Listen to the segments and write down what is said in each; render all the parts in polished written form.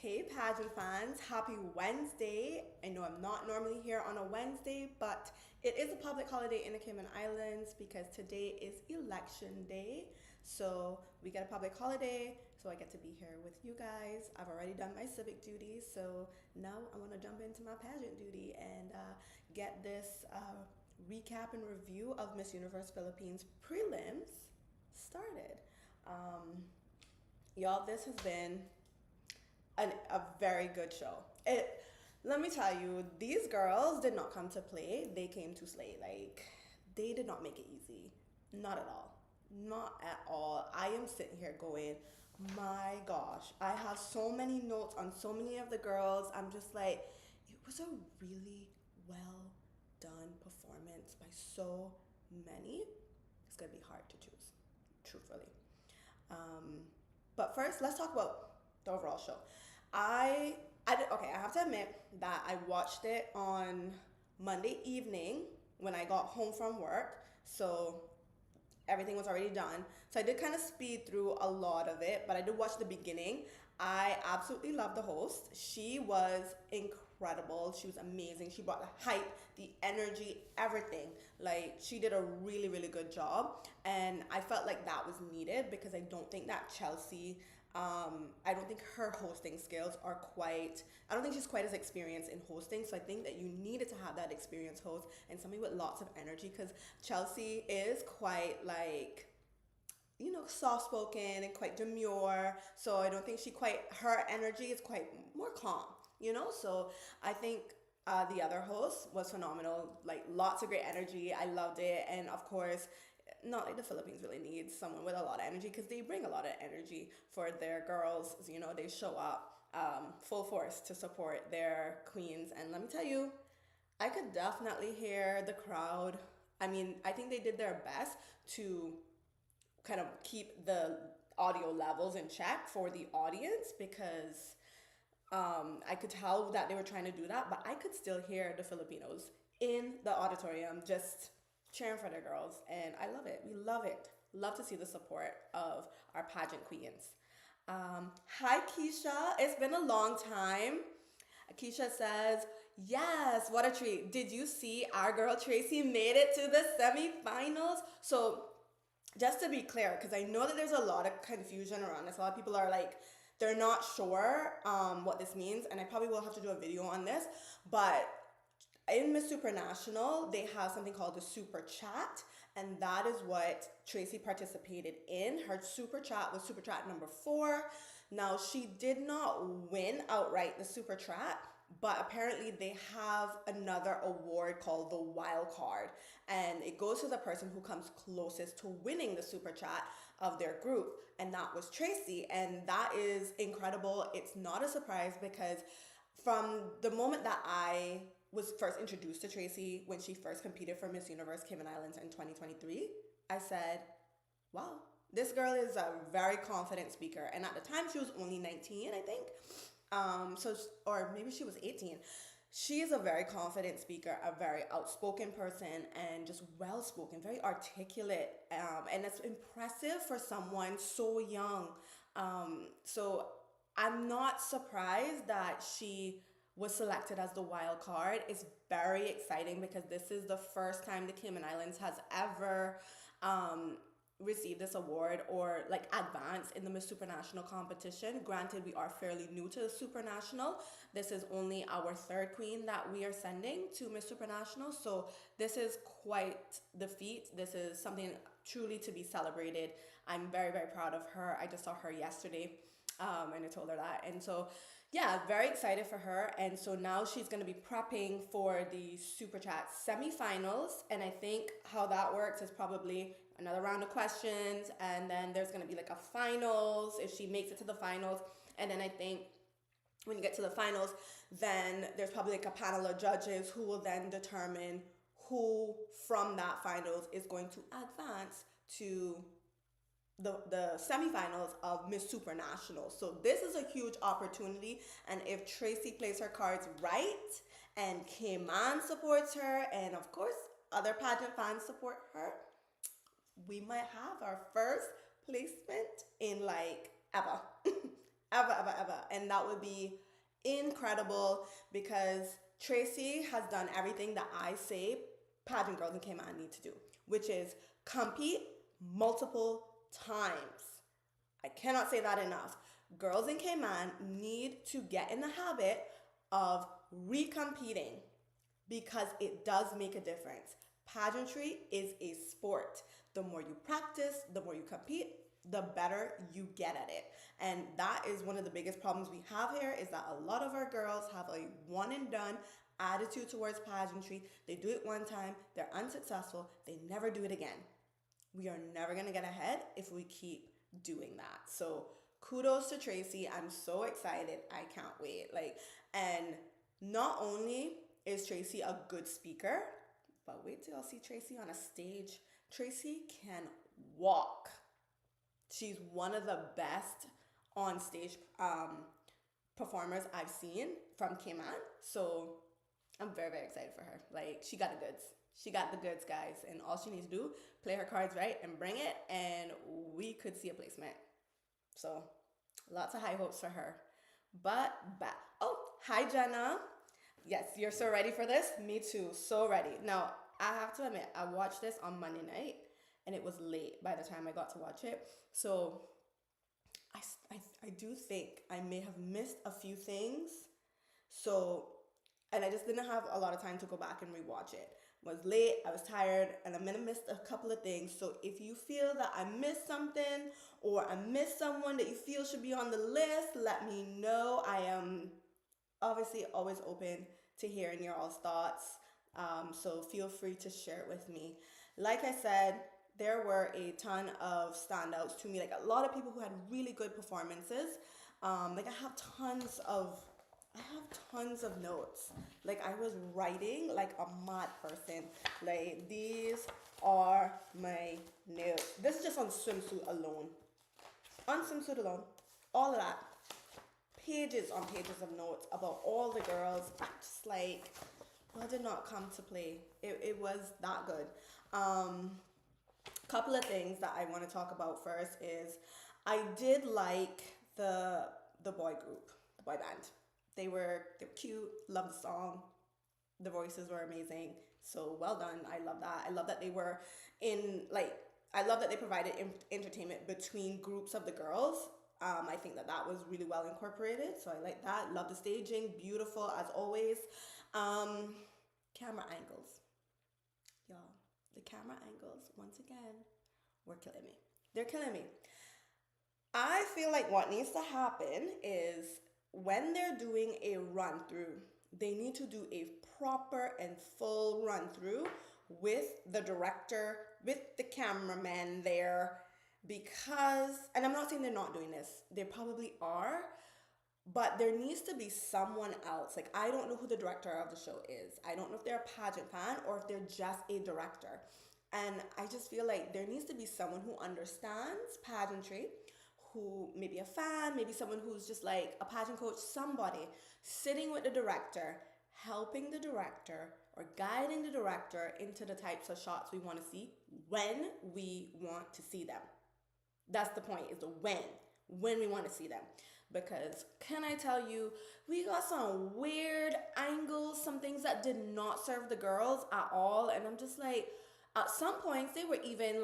Hey pageant fans, happy Wednesday. I know I'm not normally here on a Wednesday, but it is a public holiday in the Cayman Islands because today is election day. So we get a public holiday, so I get to be here with you guys. I've already done my civic duties, so now I want to jump into my pageant duty and get this recap and review of Miss Universe Philippines prelims started. Um, y'all, this has been a very good show. Let me tell you, these girls did not come to play. They came to slay. Like, they did not make it easy. Not at all. Not at all. I am sitting here going, my gosh, I have so many notes on so many of the girls. I'm just like, it was a really well done performance by so many. It's gonna be hard to choose, truthfully. Um, but first, let's talk about the overall show. Okay, I have to admit that I watched it on Monday evening when I got home from work. So everything was already done. So I did kind of speed through a lot of it, but I did watch the beginning. I absolutely love the host. She was incredible. She was amazing. She brought the hype, the energy, everything. Like, she did a really, really good job. And I felt like that was needed because I don't think that Chelsea, I don't think her hosting skills are quite, I don't think she's quite as experienced in hosting. So I think that you needed to have that experienced host and somebody with lots of energy because Chelsea is quite like, soft spoken and quite demure. So I don't think her energy is quite more calm. So I think the other host was phenomenal, like lots of great energy. I loved it. And of course, not like the Philippines really needs someone with a lot of energy because they bring a lot of energy for their girls. They show up full force to support their queens. And let me tell you, I could definitely hear the crowd. I mean, I think they did their best to kind of keep the audio levels in check for the audience because I could tell that they were trying to do that, but I could still hear the Filipinos in the auditorium just cheering for their girls, and I love it. We love it. Love to see the support of our pageant queens. Hi, Keisha. It's been a long time. Keisha says, yes, what a treat. Did you see our girl Tracy made it to the semifinals? So just to be clear, because I know that there's a lot of confusion around this. A lot of people are like, they're not sure what this means, and I probably will have to do a video on this. But in Miss Supranational, they have something called the Super Chat, and that is what Tracy participated in. Her Super Chat was Super Chat number 4. Now, she did not win outright the Super Chat, but apparently they have another award called the Wild Card, and it goes to the person who comes closest to winning the Super Chat of their group, and that was Tracy, and that is incredible. It's not a surprise because from the moment that I was first introduced to Tracy when she first competed for Miss Universe Cayman Islands in 2023, I said, wow, this girl is a very confident speaker. And at the time, she was only 19, I think. Or maybe she was 18. She is a very confident speaker, a very outspoken person, and just well-spoken, very articulate. And it's impressive for someone so young. So I'm not surprised that she was selected as the wild card. It's very exciting because this is the first time the Cayman Islands has ever received this award or like advanced in the Miss Supranational competition. Granted, we are fairly new to the Supranational. This is only our 3rd queen that we are sending to Miss Supranational. So this is quite the feat. This is something truly to be celebrated. I'm very, very proud of her. I just saw her yesterday and I told her that. And so yeah, very excited for her. And so now she's going to be prepping for the Super Chat semifinals. And I think how that works is probably another round of questions. And then there's going to be like a finals if she makes it to the finals. And then I think when you get to the finals, then there's probably like a panel of judges who will then determine who from that finals is going to advance to the semifinals of Miss Supranational. So this is a huge opportunity, and if Tracy plays her cards right and Cayman supports her and of course other pageant fans support her, we might have our first placement in like ever. ever, ever, ever. And that would be incredible because Tracy has done everything that I say pageant girls in Cayman need to do, which is compete multiple times. I cannot say that enough. Girls in Cayman need to get in the habit of recompeting because it does make a difference. Pageantry is a sport. The more you practice, the more you compete, the better you get at it. And that is one of the biggest problems we have here is that a lot of our girls have a one and done attitude towards pageantry. They do it one time, they're unsuccessful, they never do it again. We are never going to get ahead if we keep doing that. So kudos to Tracy. I'm so excited. I can't wait. And not only is Tracy a good speaker, but wait till y'all see Tracy on a stage. Tracy can walk. She's one of the best on stage performers I've seen from Cayman. So I'm very, very excited for her. She got the goods. She got the goods, guys. And all she needs to do, play her cards right and bring it, and we could see a placement. So lots of high hopes for her. But back. Oh, hi, Jenna. Yes, you're so ready for this? Me too. So ready. Now, I have to admit, I watched this on Monday night, and it was late by the time I got to watch it. So I do think I may have missed a few things. So, and I just didn't have a lot of time to go back and rewatch it. Was late, I was tired, and I may have missed a couple of things. So if you feel that I missed something or I missed someone that you feel should be on the list, let me know. I am obviously always open to hearing your all's thoughts. So feel free to share it with me. Like I said, there were a ton of standouts to me. A lot of people who had really good performances. I have tons of notes. I was writing like a mad person. These are my notes. This is just on swimsuit alone. On swimsuit alone. All of that. Pages on pages of notes about all the girls. Just what did not come to play. It was that good. Couple of things that I want to talk about first is I did like the boy group, the boy band. They were cute, loved the song, the voices were amazing, so well done. I love that. I love that they were I love that they provided entertainment between groups of the girls. I think that was really well incorporated, so I like that. Love the staging, beautiful as always. Camera angles, y'all. The camera angles, once again, were killing me. They're killing me. I feel like what needs to happen is when they're doing a run through, they need to do a proper and full run through with the director, with the cameraman there, because, and I'm not saying they're not doing this, they probably are, but there needs to be someone else. I don't know who the director of the show is. I don't know if they're a pageant fan or if they're just a director. And I just feel like there needs to be someone who understands pageantry, who maybe a fan, maybe someone who's just a pageant coach, somebody sitting with the director, helping the director or guiding the director into the types of shots we want to see when we want to see them. That's the point, is the when we want to see them. Because can I tell you, we got some weird angles, some things that did not serve the girls at all. And I'm just at some points they were even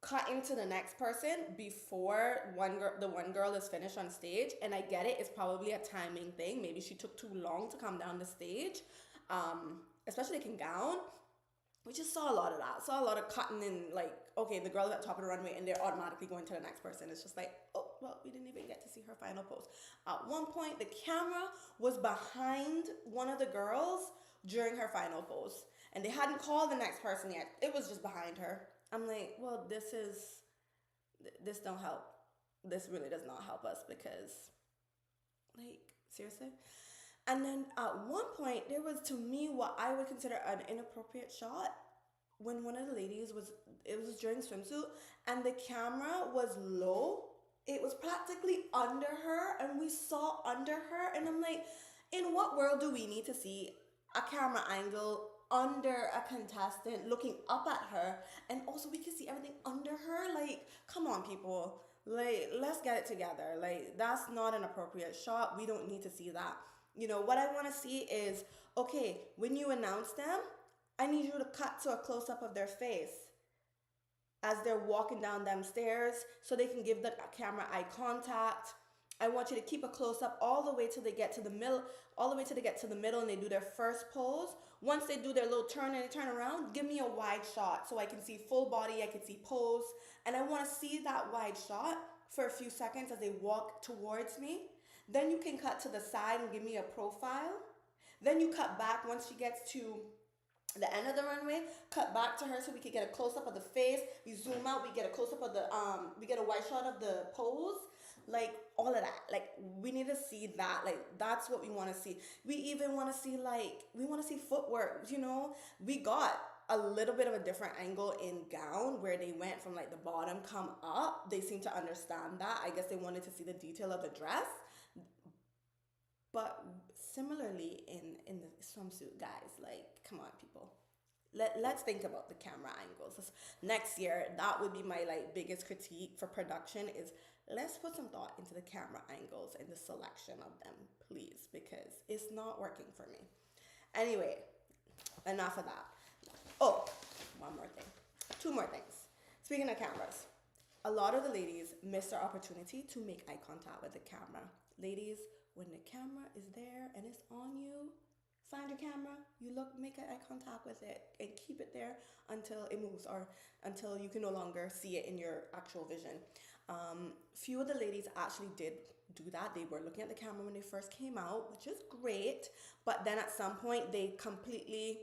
cutting to the next person before the one girl is finished on stage. And I get it, it's probably a timing thing. Maybe she took too long to come down the stage, especially in gown. We just saw a lot of that. Saw a lot of cutting in, okay, the girl is at the top of the runway and they're automatically going to the next person. It's just oh, well, we didn't even get to see her final pose. At one point, the camera was behind one of the girls during her final pose. And they hadn't called the next person yet. It was just behind her. I'm well, this don't help. This really does not help us because, seriously? And then at one point, there was, to me, what I would consider an inappropriate shot when one of the ladies it was during swimsuit, and the camera was low. It was practically under her, and we saw under her, and I'm in what world do we need to see a camera angle under a contestant looking up at her, and also we can see everything under her? Come on, people. Like, let's get it together. Like, that's not an appropriate shot. We don't need to see that. You know, what I want to see is, okay, when you announce them, I need you to cut to a close up of their face as they're walking down them stairs so they can give the camera eye contact. I want you to keep a close up all the way till they get to the middle, all the way till they get to the middle and they do their first pose. Once they do their little turn and they turn around, give me a wide shot so I can see full body, I can see pose. And I want to see that wide shot for a few seconds as they walk towards me. Then you can cut to the side and give me a profile. Then you cut back once she gets to the end of the runway, cut back to her so we could get a close up of the face. We zoom out, we get a close up of the we get a wide shot of the pose. Like all of that. Like we need to see that. Like that's what we want to see. We even want to see we want to see footwork, you know? We got a little bit of a different angle in gown where they went from like the bottom come up. They seem to understand that. I guess they wanted to see the detail of the dress. But similarly in the swimsuit, guys, like come on people, let's think about the camera angles. Next year, that would be my like biggest critique for production is let's put some thought into the camera angles and the selection of them, please, because it's not working for me. Anyway, enough of that. Oh, one more thing, two more things. Speaking of cameras, a lot of the ladies miss their opportunity to make eye contact with the camera. Ladies, when the camera is there and it's on you, find your camera, you look, make eye contact with it and keep it there until it moves or until you can no longer see it in your actual vision. Few of the ladies actually did do that. They were looking at the camera when they first came out, which is great, but then at some point they completely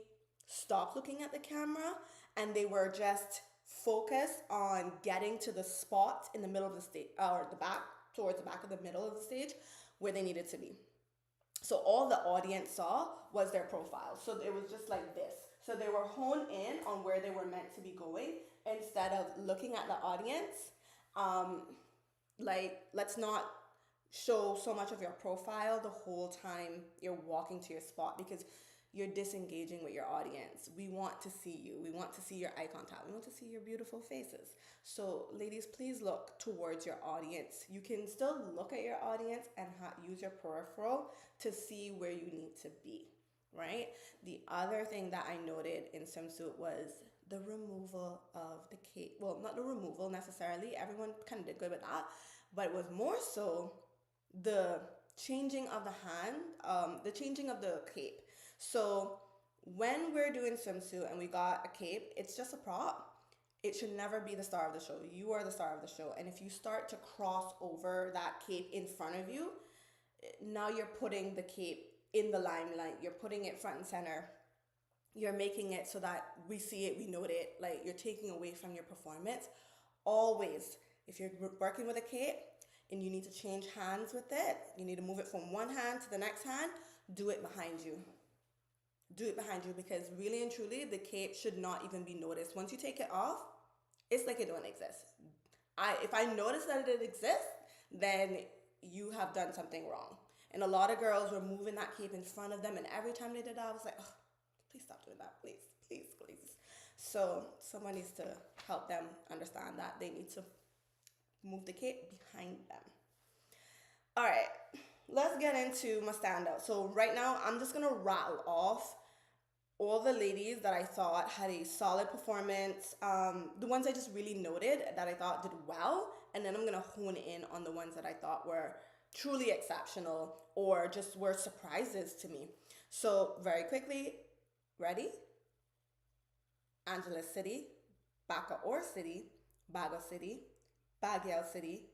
stopped looking at the camera and they were just focused on getting to the spot in the middle of the stage or the back, towards the back of the middle of the stage where they needed to be. So all the audience saw was their profile. So it was just like this. So they were honed in on where they were meant to be going instead of looking at the audience. Let's not show so much of your profile the whole time you're walking to your spot because you're disengaging with your audience. We want to see you. We want to see your eye contact. We want to see your beautiful faces. So ladies, please look towards your audience. You can still look at your audience and use your peripheral to see where you need to be, right? The other thing that I noted in swimsuit was the removal of the cape. Well, not the removal necessarily. Everyone kind of did good with that. But it was more so the changing of the hand, the changing of the cape. So when we're doing swimsuit and we got a cape, it's just a prop. It should never be the star of the show. You are the star of the show. And if you start to cross over that cape in front of you, now you're putting the cape in the limelight. You're putting it front and center. You're making it so that we see it, we note it. Like you're taking away from your performance. Always, if you're working with a cape and you need to change hands with it, you need to move it from one hand to the next hand, do it behind you. Do it behind you because really and truly, the cape should not even be noticed. Once you take it off, it's like it don't exist. If I notice that it exists, then you have done something wrong. And a lot of girls were moving that cape in front of them, and every time they did that, I was like, oh, please stop doing that, please, please, please. So someone needs to help them understand that they need to move the cape behind them. All right, let's get into my standout. So right now, I'm just gonna rattle off all the ladies that I thought had a solid performance, the ones I just really noted that I thought did well, and then I'm gonna hone in on the ones that I thought were truly exceptional or just were surprises to me. So very quickly, ready? Angeles City, Bacoor City, Bago City, Baguio City,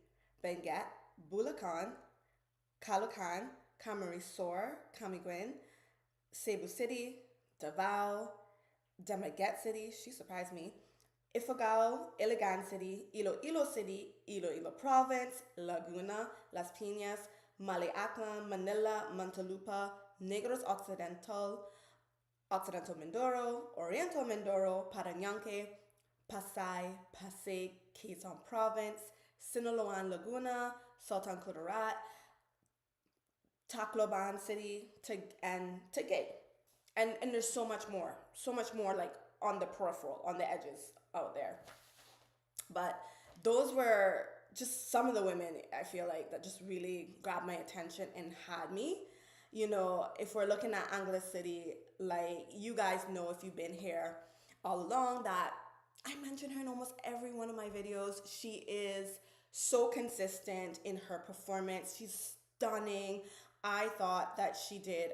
Benguet, Bulacan, Caloocan, Camarines-Sur, Camiguin, Cebu City, Davao, Dumaguete City, she surprised me, Ifugao, Iligan City, Iloilo City, Iloilo Province, Laguna, Las Piñas, Maliaclan, Manila, Montaluppa, Negros Occidental, Occidental Mindoro, Oriental Mindoro, Parañaque, Pasay, Pasig, Quezon Province, Sinaloan Laguna, Sultan Kudarat, Tacloban City, and Taguig. And there's so much more like on the peripheral, on the edges out there. But those were just some of the women I feel like that just really grabbed my attention and had me. You know, if we're looking at Angela City, like you guys know if you've been here all along that I mention her in almost every one of my videos. She is so consistent in her performance. She's stunning. I thought that she did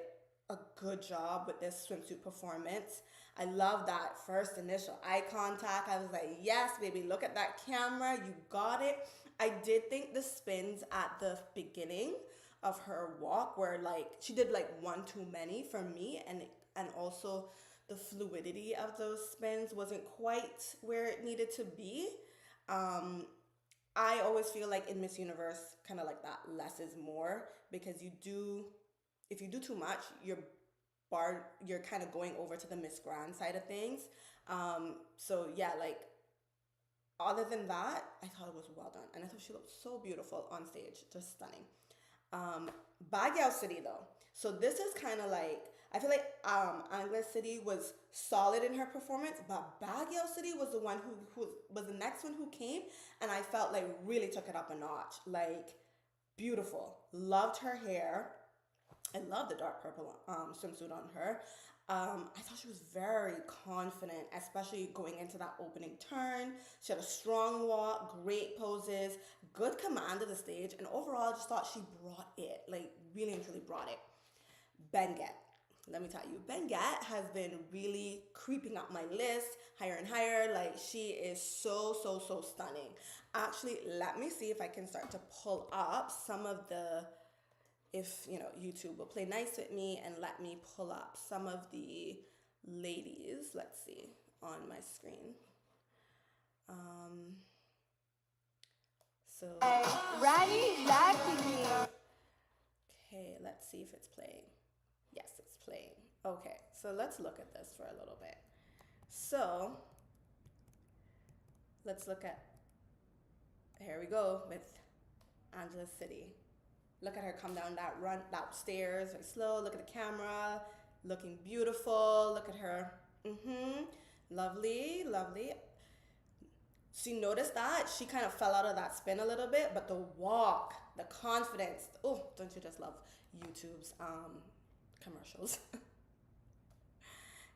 a good job with this swimsuit performance. I love that first initial eye contact. I was like, yes, baby, look at that camera. You got it. I did think the spins at the beginning of her walk were like, she did like one too many for me. And also the fluidity of those spins wasn't quite where it needed to be. Um, I always feel like in Miss Universe, kind of like that, less is more because if you do too much, you're kind of going over to the Miss Grand side of things. So yeah, like other than that, I thought it was well done, and I thought she looked so beautiful on stage, just stunning. Um, Baguio City though, so this is kind of like I feel like Angla City was solid in her performance, but Baguio City was the one who was the next one who came, and I felt like really took it up a notch. Like beautiful, loved her hair. I love the dark purple swimsuit on her. I thought she was very confident, especially going into that opening turn. She had a strong walk, great poses, good command of the stage, and overall, I just thought she brought it. Like, really and truly brought it. Benguet. Let me tell you, Benguet has been really creeping up my list higher and higher. Like, she is so, so, so stunning. Actually, let me see if I can start to pull up some of the if you know YouTube will play nice with me and let me pull up some of the ladies. Let's see on my screen. So Ready, Lucky. okay, let's see if it's playing. Yes, it's playing. Okay, so let's look at this for a little bit. So let's look at here we go with Angela City. Look at her come down that stairs, very slow. Look at the camera, looking beautiful. Look at her. Lovely, lovely. So you notice that she kind of fell out of that spin a little bit, but the walk, the confidence. Oh, don't you just love YouTube's commercials?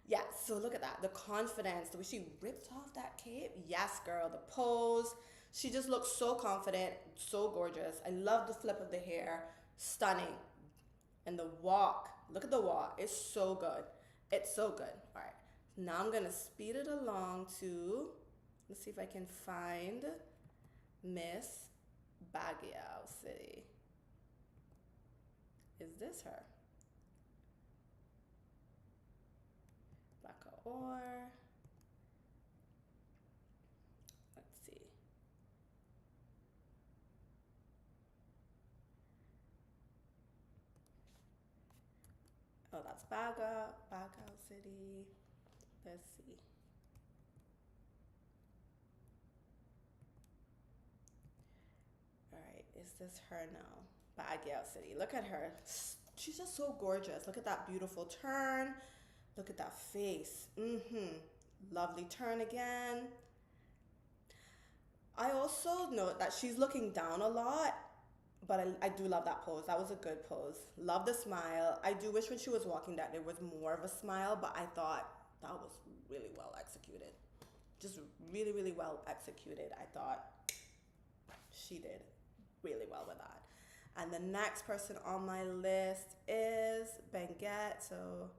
Yeah, so look at that. The confidence, the way she ripped off that cape. Yes, girl, the pose. She just looks so confident, so gorgeous. I love the flip of the hair. Stunning. And the walk. Look at the walk. It's so good. It's so good. All right. Now I'm going to speed it along to, let's see if I can find Miss Baguio City. Is this her? Or let's see. Oh, that's Baguio City. Let's see. All right, is this her now? Baguio City. Look at her. She's just so gorgeous. Look at that beautiful turn. Look at that face. Lovely turn again. I also note that she's looking down a lot, but I do love that pose. That was a good pose. Love the smile. I do wish when she was walking that there was more of a smile, but I thought that was really well executed. Just really, really well executed. I thought she did really well with that. And the next person on my list is Benguet. So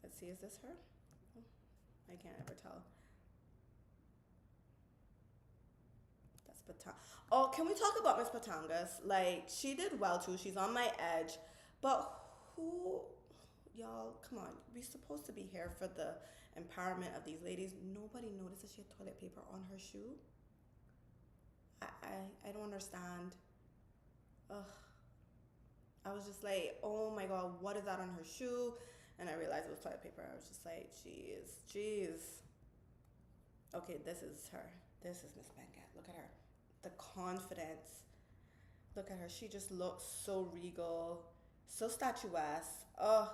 let's see, is this her? I can't ever tell. That's Patang. Oh, can we talk about Miss Patangas? Like, she did well too. She's on my edge. But who, y'all, come on. We're supposed to be here for the empowerment of these ladies. Nobody notices she had toilet paper on her shoe. I don't understand. Ugh. I was just like, oh my god, what is that on her shoe? And I realized it was toilet paper. I was just like, jeez. Okay, this is her. This is Miss Benguet. Look at her. The confidence. Look at her. She just looks so regal, so statuesque. Oh,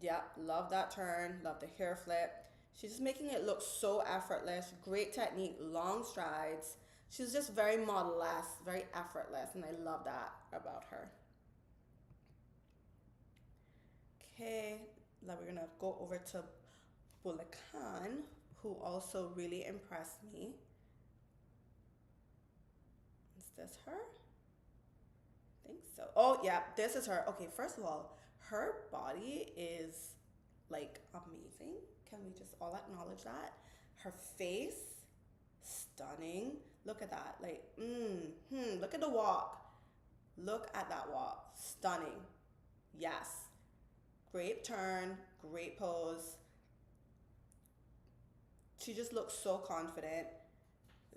yeah, love that turn. Love the hair flip. She's just making it look so effortless. Great technique, long strides. She's just very model-esque, very effortless, and I love that about her. Okay, now we're gonna go over to Bulacan, who also really impressed me. Is this her? I think so. Oh, yeah, this is her. Okay, first of all, her body is like amazing. Can we just all acknowledge that? Her face, stunning. Look at that. Like, look at the walk. Look at that walk. Stunning. Yes. Great turn, great pose. She just looks so confident.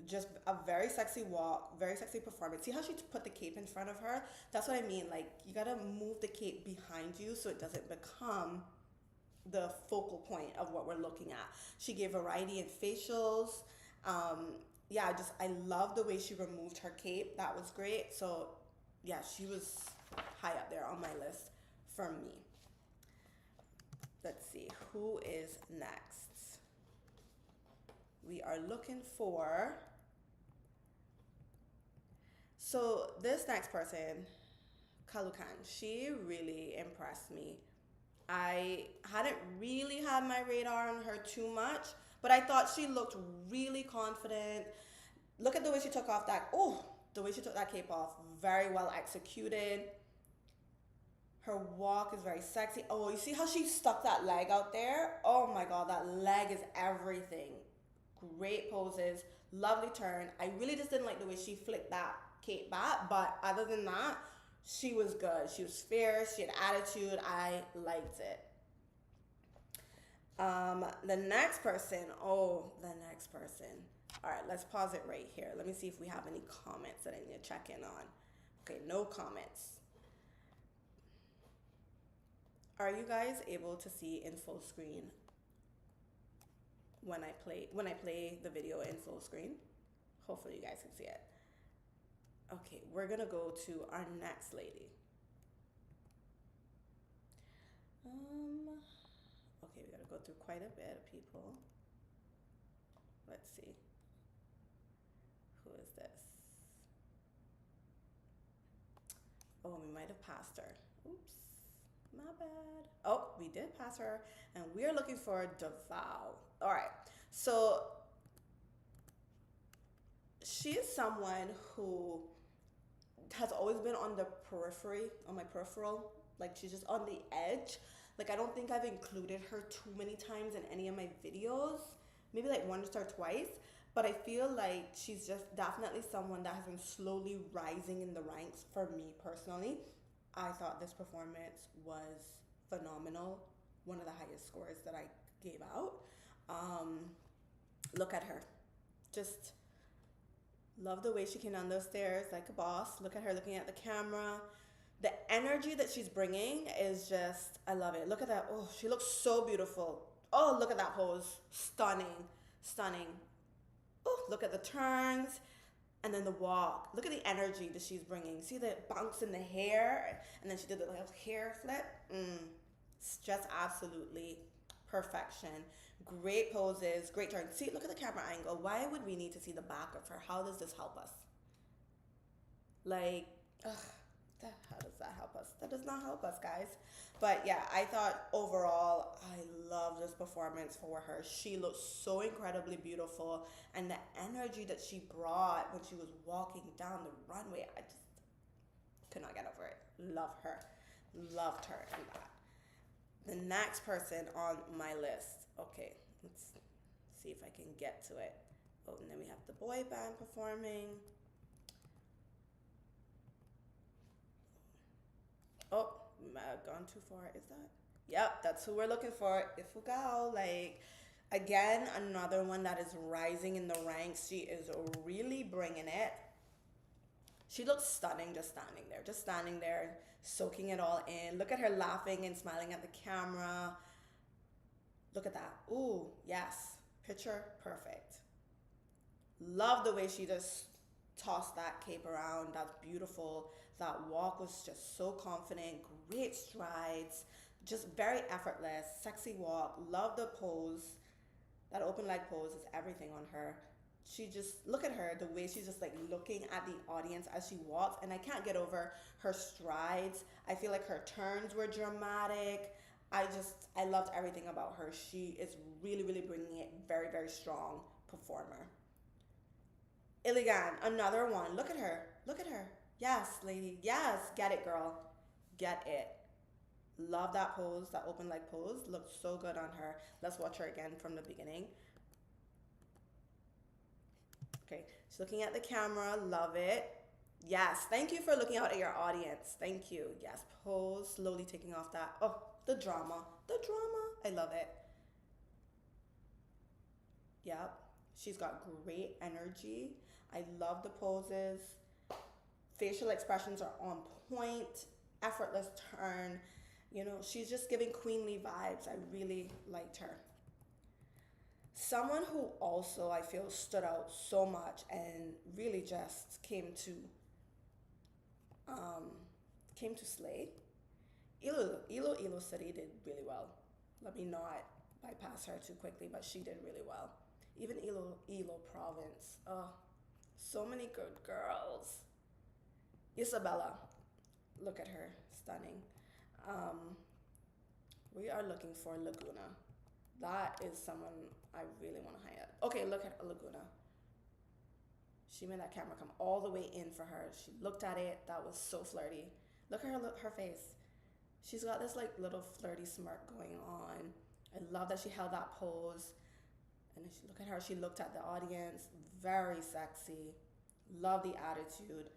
Just a very sexy walk, very sexy performance. See how she put the cape in front of her? That's what I mean. Like, you gotta move the cape behind you so it doesn't become the focal point of what we're looking at. She gave variety in facials. Yeah, I love the way she removed her cape. That was great. So yeah, she was high up there on my list for me. Let's see, who is next? We are looking for, so this next person, Kalukan, she really impressed me. I hadn't really had my radar on her too much, but I thought she looked really confident. Look at the way she took off that, the way she took that cape off, very well executed. Her walk is very sexy. Oh, you see how she stuck that leg out there? Oh my God, that leg is everything. Great poses, lovely turn. I really just didn't like the way she flicked that cape back, but other than that, she was good. She was fierce, she had attitude. I liked it. The next person. All right, let's pause it right here. Let me see if we have any comments that I need to check in on. Okay, no comments. Are you guys able to see in full screen when I play the video in full screen? Hopefully you guys can see it. Okay, we're gonna go to our next lady. Okay, we gotta go through quite a bit of people. Let's see. Who is this? Oh, we might have passed her. Oops, my bad. Oh, we did pass her, and we're looking for Davao. All right, so she is someone who has always been on the periphery, on my peripheral. Like, she's just on the edge. Like, I don't think I've included her too many times in any of my videos. Maybe like once or twice. But I feel like she's just definitely someone that has been slowly rising in the ranks for me personally. I thought this performance was phenomenal. One of the highest scores that I gave out. Look at her. Just love the way she came down those stairs like a boss. Look at her looking at the camera. The energy that she's bringing is just, I love it. Look at that. Oh, she looks so beautiful. Oh, look at that pose. Stunning. Stunning. Oh, look at the turns. And then the walk. Look at the energy that she's bringing. See the bounce in the hair? And then she did the little hair flip. It's just absolutely perfection. Great poses, great turns. See, look at the camera angle. Why would we need to see the back of her? How does this help us? Like, how does that help us? That does not help us, guys. But yeah, I thought overall, I love this performance for her. She looked so incredibly beautiful, and the energy that she brought when she was walking down the runway, I just could not get over it. Love her. Loved her in that. The next person on my list. Okay, let's see if I can get to it. Oh, and then we have the boy band performing. Oh, I've gone too far. Is that? Yep, that's who we're looking for. Ifugao. Like, again, another one that is rising in the ranks. She is really bringing it. She looks stunning just standing there, soaking it all in. Look at her laughing and smiling at the camera. Look at that. Ooh, yes. Picture perfect. Love the way she just tossed that cape around. That's beautiful. That walk was just so confident. Great strides. Just very effortless. Sexy walk. Love the pose. That open leg pose is everything on her. She just, look at her, the way she's just like looking at the audience as she walks, and I can't get over her strides. I feel like her turns were dramatic. I loved everything about her. She is really, really bringing it. Very, very strong performer. Iligan, another one. Look at her. Look at her. Yes, lady. Yes, get it, girl. Get it. Love that pose, that open leg pose. Looks so good on her. Let's watch her again from the beginning. Okay, she's looking at the camera. Love it. Yes, thank you for looking out at your audience. Thank you. Yes, pose, slowly taking off that. Oh, the drama. The drama. I love it. Yep, she's got great energy. I love the poses. Facial expressions are on point. Effortless turn. You know, she's just giving queenly vibes. I really liked her. Someone who also I feel stood out so much and really just um, came to slay. Ilo City did really well. Let me not bypass her too quickly, but she did really well. Even Ilo Province. Oh, so many good girls. Isabella, look at her, stunning. Um, we are looking for Laguna. That is someone I really want to highlight. Okay, look at Laguna. She made that camera come all the way in for her. She looked at it. That was so flirty. Look at her face. She's got this like little flirty smirk going on. I love that she held that pose. And if you look at her, she looked at the audience. Very sexy. Love the attitude.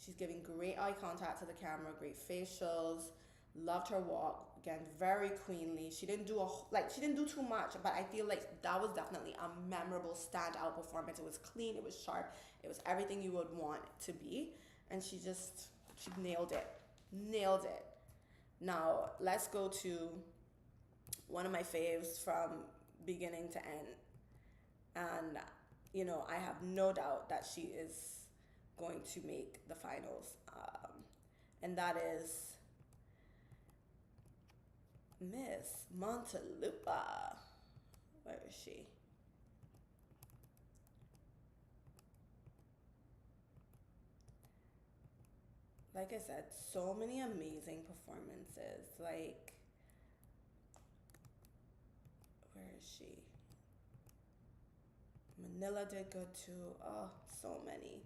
She's giving great eye contact to the camera, great facials. Loved her walk. Again, very queenly. She didn't do she didn't do too much, but I feel like that was definitely a memorable standout performance. It was clean, it was sharp, it was everything you would want it to be, and she nailed it. Nailed it. Now, let's go to one of my faves from beginning to end. And you know, I have no doubt that she is going to make the finals. And that is Miss Montelupa. Where is she? Like I said, so many amazing performances. Like, where is she? Manila did good too. Oh, so many.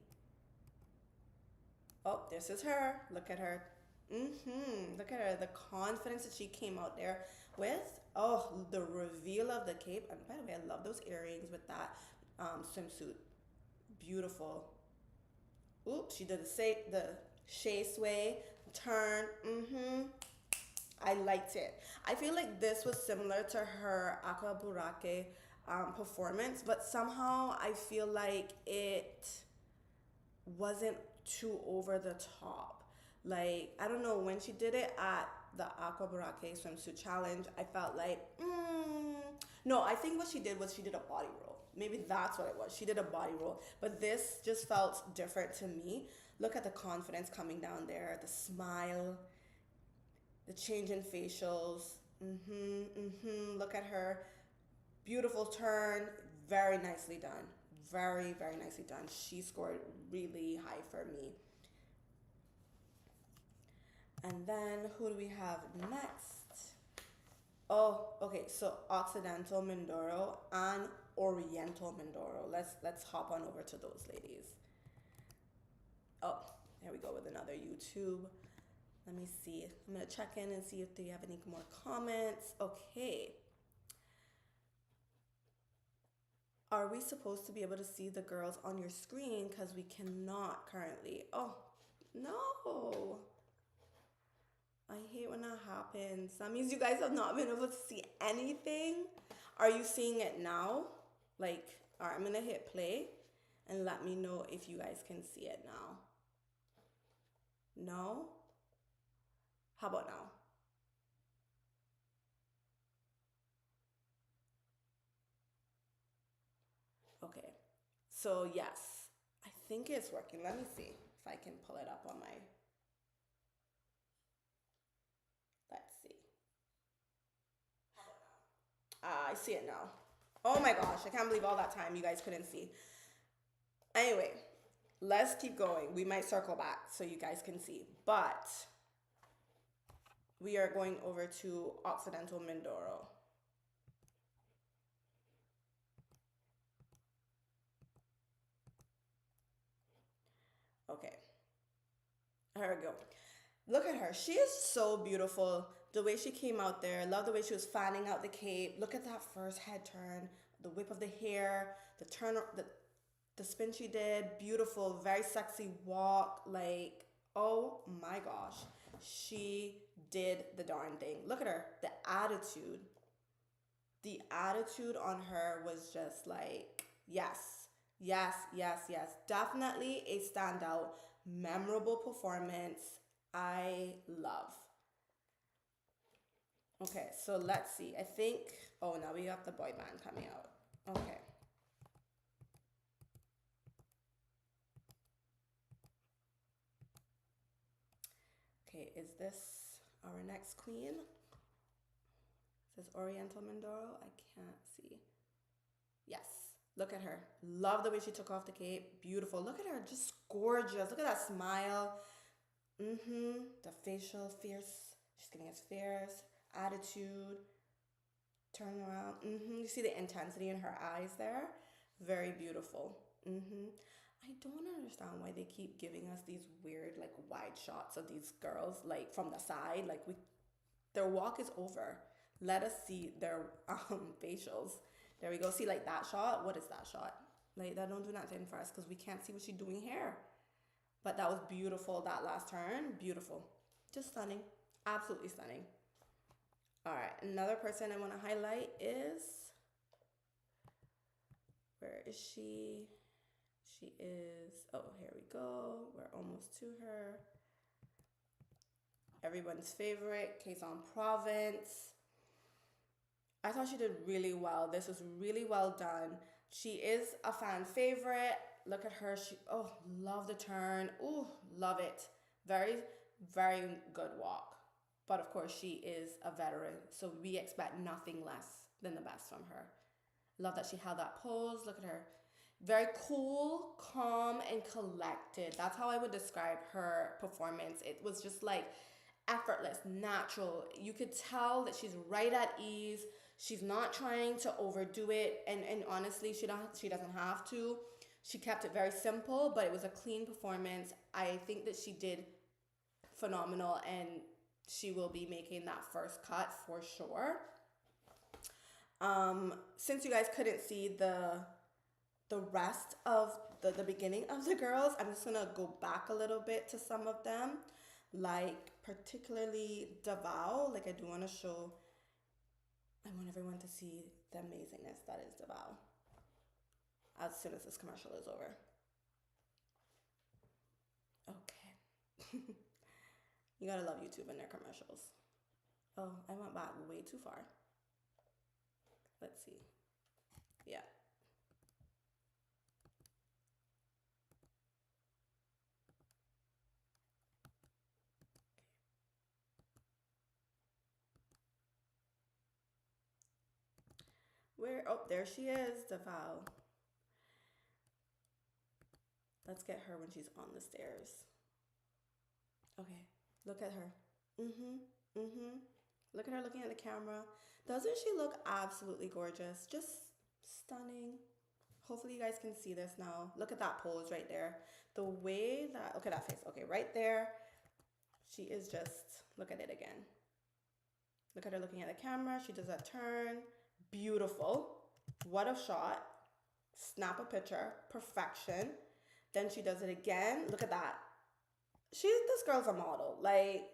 Oh, this is her. Look at her. Look at her. The confidence that she came out there with. Oh, the reveal of the cape. And by the way, I love those earrings with that swimsuit. Beautiful. Oop, she did the Shea sway turn. I liked it. I feel like this was similar to her Aqua Burake performance, but somehow I feel like it wasn't too over the top. Like, I don't know, when she did it at the Aqua Burake swimsuit challenge, I felt like, no, I think what she did was she did a body roll. Maybe that's what it was. She did a body roll. But this just felt different to me. Look at the confidence coming down there, the smile, the change in facials. Look at her. Beautiful turn. Very nicely done. Very, very nicely done. She scored really high for me. And then who do we have next? Oh, okay. So Occidental Mindoro and Oriental Mindoro. Let's hop on over to those ladies. Oh, there we go with another YouTube. Let me see. I'm gonna check in and see if they have any more comments. Okay. Are we supposed to be able to see the girls on your screen? Because we cannot currently. Oh, no. I hate when that happens. That means you guys have not been able to see anything. Are you seeing it now? Like, all right, I'm gonna hit play and let me know if you guys can see it now. No? How about now? Okay. So yes, I think it's working. Let me see if I can pull it up on my, let's see. I see it now. Oh my gosh, I can't believe all that time you guys couldn't see. Anyway, let's keep going. We might circle back so you guys can see. But we are going over to Occidental Mindoro. Okay, here we go. Look at her. She is so beautiful. The way she came out there. Love the way she was fanning out the cape. Look at that first head turn. The whip of the hair. The turn. The spin she did. Beautiful. Very sexy walk. Like, oh my gosh. She did the darn thing. Look at her. The attitude. The attitude on her was just like, yes. Yes, yes, yes. Definitely a standout. Memorable performance. I love. Okay, so let's see. I think, oh, now we got the boy band coming out. Okay. Okay, is this our next queen? Is this Oriental Mindoro? I can't see. Yes, look at her. Love the way she took off the cape. Beautiful. Look at her, just gorgeous. Look at that smile. The facial fierce. She's giving us fierce attitude. Turn around. You see the intensity in her eyes there. Very beautiful. I don't understand why they keep giving us these weird like wide shots of these girls like from the side. Like their walk is over. Let us see their facials. There we go. See like that shot. What is that shot? Like that don't do nothing for us because we can't see what she's doing here. But that was beautiful. That last turn, beautiful. Just stunning. Absolutely stunning. All right, another person I want to highlight is, where is she? She is, oh, here we go. We're almost to her. Everyone's favorite, Quezon Province. I thought she did really well. This was really well done. She is a fan favorite. Look at her. She, oh, love the turn. Oh, love it. Very, very good walk. But of course, she is a veteran, so we expect nothing less than the best from her. Love that she held that pose. Look at her. Very cool, calm, and collected. That's how I would describe her performance. It was just like effortless, natural. You could tell that she's right at ease. She's not trying to overdo it, and honestly, she doesn't have to. She kept it very simple, but it was a clean performance. I think that she did phenomenal, and she will be making that first cut for sure. Since you guys couldn't see the rest of the beginning of the girls, I'm just gonna go back a little bit to some of them, like particularly Davao. Like I do want to show. I want everyone to see the amazingness that is Davao. As soon as this commercial is over. Okay. You gotta love YouTube and their commercials. Oh, I went back way too far. Let's see. Yeah. Where? Oh, there she is, Davao. Let's get her when she's on the stairs. Okay, look at her. Look at her looking at the camera. Doesn't she look absolutely gorgeous? Just stunning. Hopefully you guys can see this now. Look at that pose right there. The way that, look at that face. Okay, right there. She is just, look at it again. Look at her looking at the camera. She does that turn. Beautiful. What a shot. Snap a picture. Perfection. Then she does it again. Look at that. This girl's a model. Like,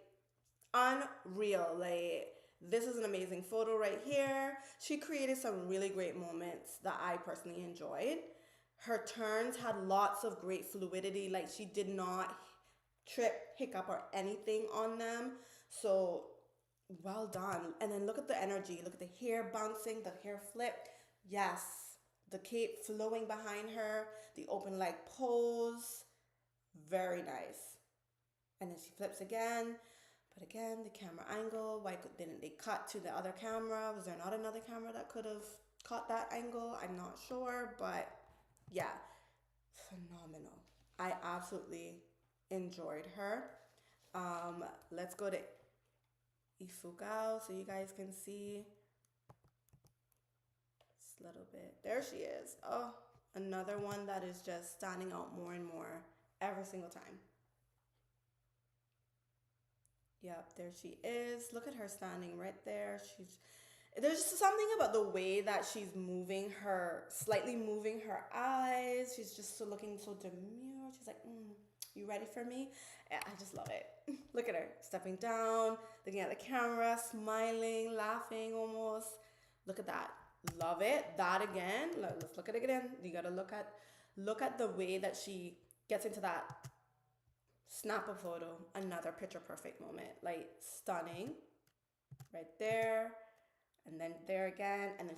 unreal. Like, this is an amazing photo right here. She created some really great moments that I personally enjoyed. Her turns had lots of great fluidity. Like, she did not trip, hiccup, or anything on them. So, well done. And then look at the energy. Look at the hair bouncing, the hair flip. Yes. The cape flowing behind her. The open leg pose. Very nice. And then she flips again. But again, the camera angle. Why didn't they cut to the other camera? Was there not another camera that could have caught that angle. I'm not sure, but yeah, phenomenal. I absolutely enjoyed her. Let's go to Ifugao so you guys can see this little bit. There she is. Oh, another one that is just standing out more and more every single time. Yep, there she is. Look at her standing right there. There's just something about the way that she's moving her, slightly moving her eyes. She's just so looking so demure. She's like, you ready for me? Yeah, I just love it. Look at her stepping down, looking at the camera, smiling, laughing almost. Look at that. Love it. That again. Let's look at it again. You gotta look at the way that she gets into that snap a photo. Another picture perfect moment. Like stunning. Right there. And then there again. And then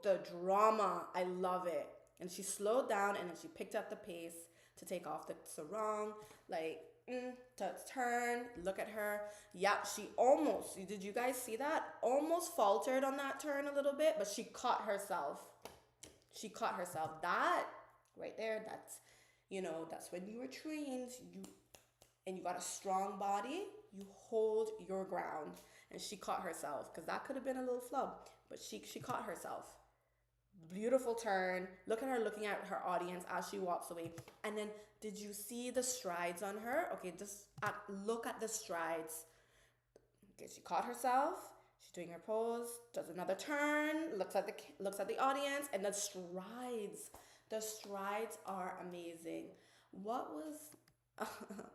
the drama. I love it. And she slowed down and then she picked up the pace to take off the sarong. Like, to turn. Look at her. Yeah, she almost, did you guys see that? Almost faltered on that turn a little bit, but she caught herself. She caught herself. That right there, that's when you were trained. And you got a strong body, you hold your ground. And she caught herself, because that could have been a little flub, but she caught herself. Beautiful turn. Look at her looking at her audience as she walks away. And then, did you see the strides on her? Okay, just look at the strides. Okay, she caught herself. She's doing her pose. Does another turn. Looks at the audience, and the strides. The strides are amazing. What was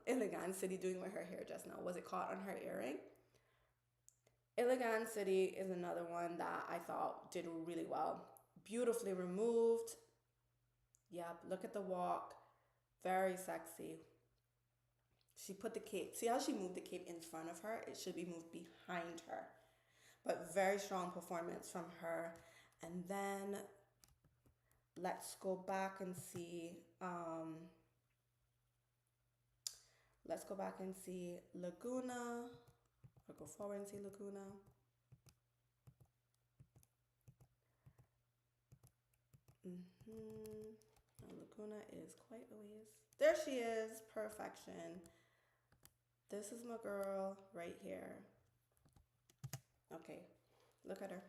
Elegant City doing with her hair just now? Was it caught on her earring? Elegant City is another one that I thought did really well. Beautifully removed. Yep, look at the walk. Very sexy. She put the cape. See how she moved the cape in front of her? It should be moved behind her. But very strong performance from her. And then let's go back and see. Let's go back and see Laguna. Or go forward and see Laguna. Laguna is quite a ways. There she is. Perfection. This is my girl right here. Okay, look at her.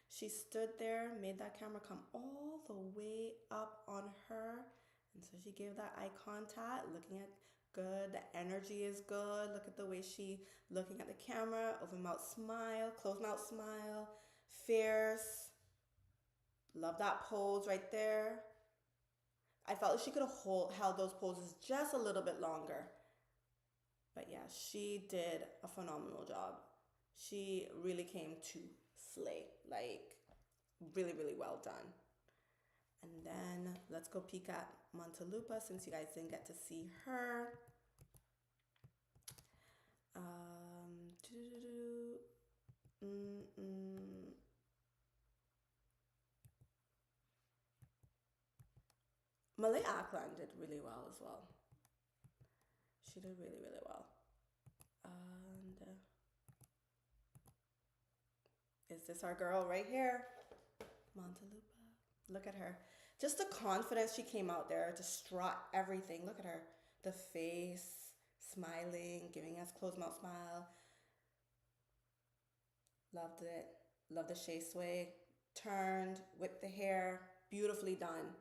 She stood there, made that camera come all the way up on her. And so she gave that eye contact, looking at good. The energy is good. Look at the way she looking at the camera. Open mouth smile, closed mouth smile. Fierce. Love that pose right there. I felt like she could have held those poses just a little bit longer. But yeah, she did a phenomenal job. She really came to slay. Like, really, really well done. And then let's go peek at Montalupa since you guys didn't get to see her. Malay Aklan did really well as well. She did really, really well. And is this our girl right here? Montalupa. Look at her. Just the confidence she came out there to strut everything. Look at her. The face, smiling, giving us closed mouth smile. Loved it. Loved the shea sway. Turned, whipped the hair. Beautifully done.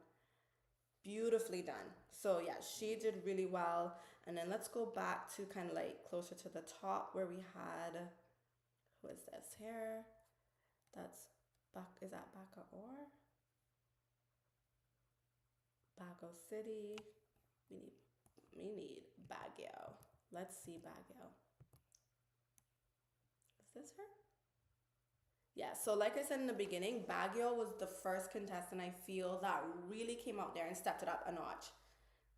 Beautifully done. So yeah, she did really well. And then let's go back to kind of like closer to the top where we had, who is this here? That's is that Baca or? Bago City. We need Baguio. Let's see Baguio. Is this her? Yeah, so like I said in the beginning, Baguio was the first contestant I feel that really came out there and stepped it up a notch.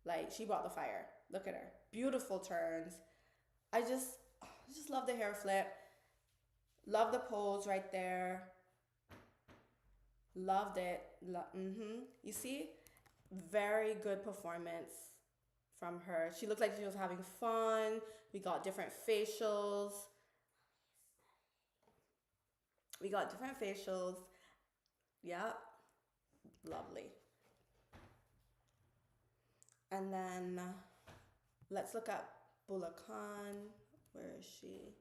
Like, she brought the fire. Look at her. Beautiful turns. I just love the hair flip. Love the pose right there. Loved it. You see? Very good performance from her. She looked like she was having fun. We got different facials. Yeah, lovely. And then let's look at Bulacan. Where is she?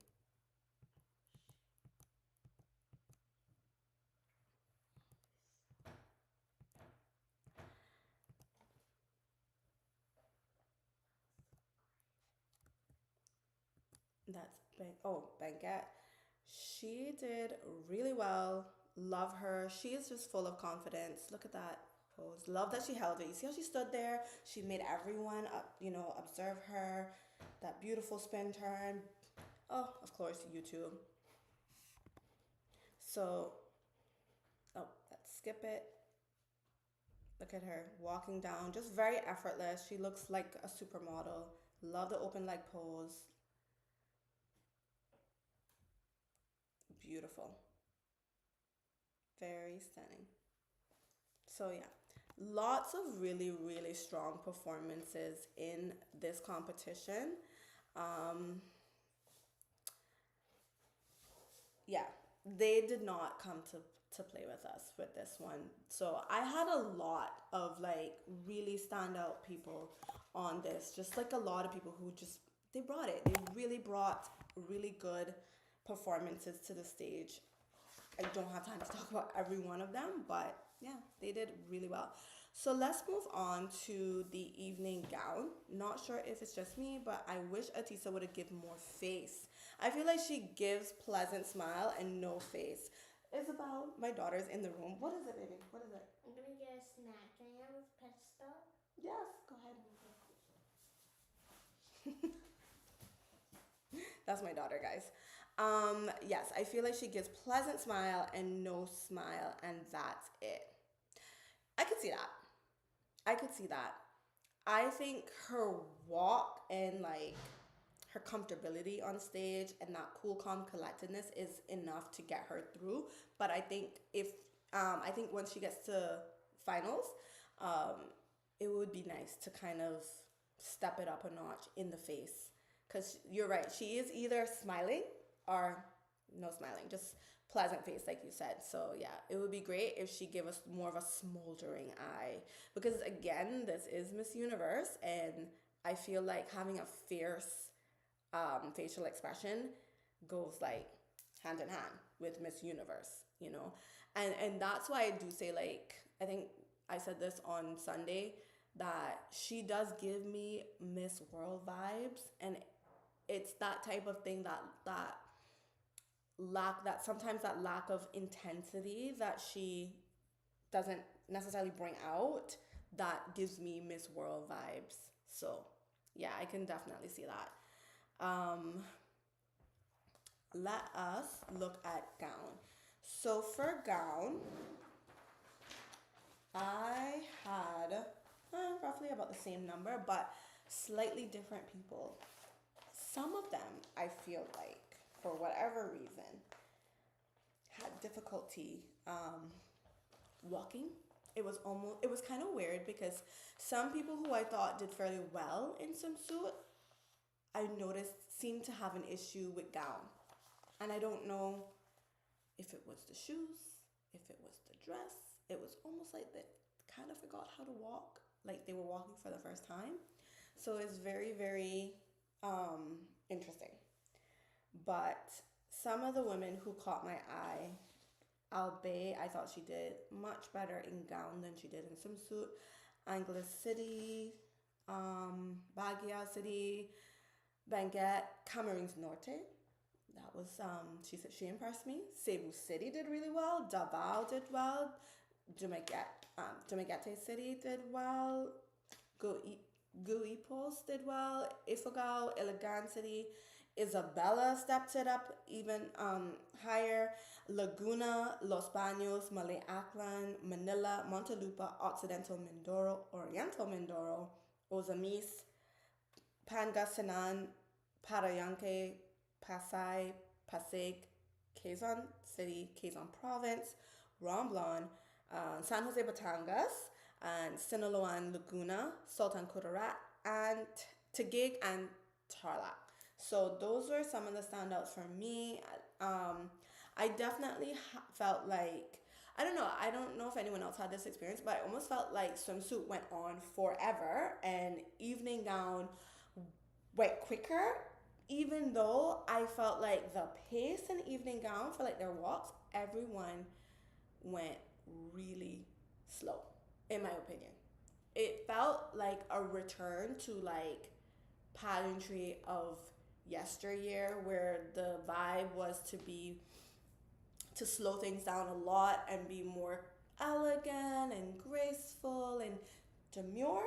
That's Bankette. She did really well. Love her. She is just full of confidence. Look at that pose. Love that she held it. You see how she stood there? She made everyone observe her. That beautiful spin turn. Oh, of course, YouTube. So, oh, let's skip it. Look at her walking down, just very effortless. She looks like a supermodel. Love the open leg pose. Beautiful. Very stunning. So yeah, lots of really, really strong performances in this competition. Um, yeah, they did not come to play with us with this one. So I had a lot of like really standout people on this. Just like a lot of people who just they brought it. They really brought really good performances to the stage. I don't have time to talk about every one of them, but yeah, they did really well. So let's move on to the evening gown. Not sure if it's just me, but I wish Atisa would have given more face. I feel like she gives pleasant smile and no face. Isabel, my daughter's in the room. What is it, baby? What is it? I'm gonna get a snack. Can I have a pet stop? Yes, go ahead. That's my daughter, guys. Yes, I feel like she gives pleasant smile and no smile, and that's it. I could see that. I could see that. I think her walk and like her comfortability on stage and that cool, calm collectedness is enough to get her through. But I think once she gets to finals, um, it would be nice to kind of step it up a notch in the face. Because you're right, she is either smiling or no smiling, just pleasant face, like you said. So yeah, it would be great if she gave us more of a smoldering eye. Because again, this is Miss Universe, and I feel like having a fierce facial expression goes like hand in hand with Miss Universe, you know? And that's why I do say, like, I think I said this on Sunday, that she does give me Miss World vibes, and it's that type of thing that sometimes that lack of intensity that she doesn't necessarily bring out that gives me Miss World vibes. So yeah, I can definitely see that. Let us look at gown. So for gown, I had roughly about the same number, but slightly different people. Some of them, I feel like, for whatever reason, had difficulty walking. It was kind of weird because some people who I thought did fairly well in swimsuit, I noticed seemed to have an issue with gown. And I don't know if it was the shoes, if it was the dress. It was almost like they kind of forgot how to walk, like they were walking for the first time. So it's very, very interesting. But some of the women who caught my eye, Albe, I thought she did much better in gown than she did in swimsuit. Angeles City, Baguia City, Banguette, Cameroons Norte. That was she said she impressed me. Cebu City did really well. Davao did well. Dumaguete City did well. Guipos did well. Ifugao, Iligan City. Isabela stepped it up even higher. Laguna, Los Baños, Malay Aklan, Manila, Montelupa, Occidental Mindoro, Oriental Mindoro, Ozamis, Pangasinan, Parayanque, Pasay, Pasig, Quezon City, Quezon Province, Romblon, San Jose Batangas, and Sinaloan Laguna, Sultan Kudarat, and Taguig and Tarlac. So those were some of the standouts for me. I definitely felt like I don't know. I don't know if anyone else had this experience, but I almost felt like swimsuit went on forever and evening gown went quicker, even though I felt like the pace in evening gown for like their walks, everyone went really slow, in my opinion. It felt like a return to like pageantry of yesteryear where the vibe was to slow things down a lot and be more elegant and graceful and demure,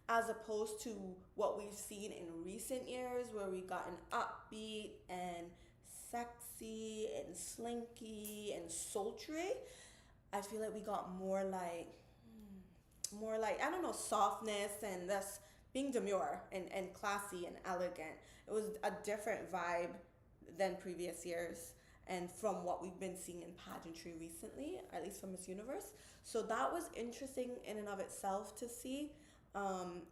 as opposed to what we've seen in recent years where we got an upbeat and sexy and slinky and sultry. I feel like we got more like, I don't know, softness and this being demure and classy and elegant. It was a different vibe than previous years and from what we've been seeing in pageantry recently, at least from Miss Universe. So that was interesting in and of itself to see.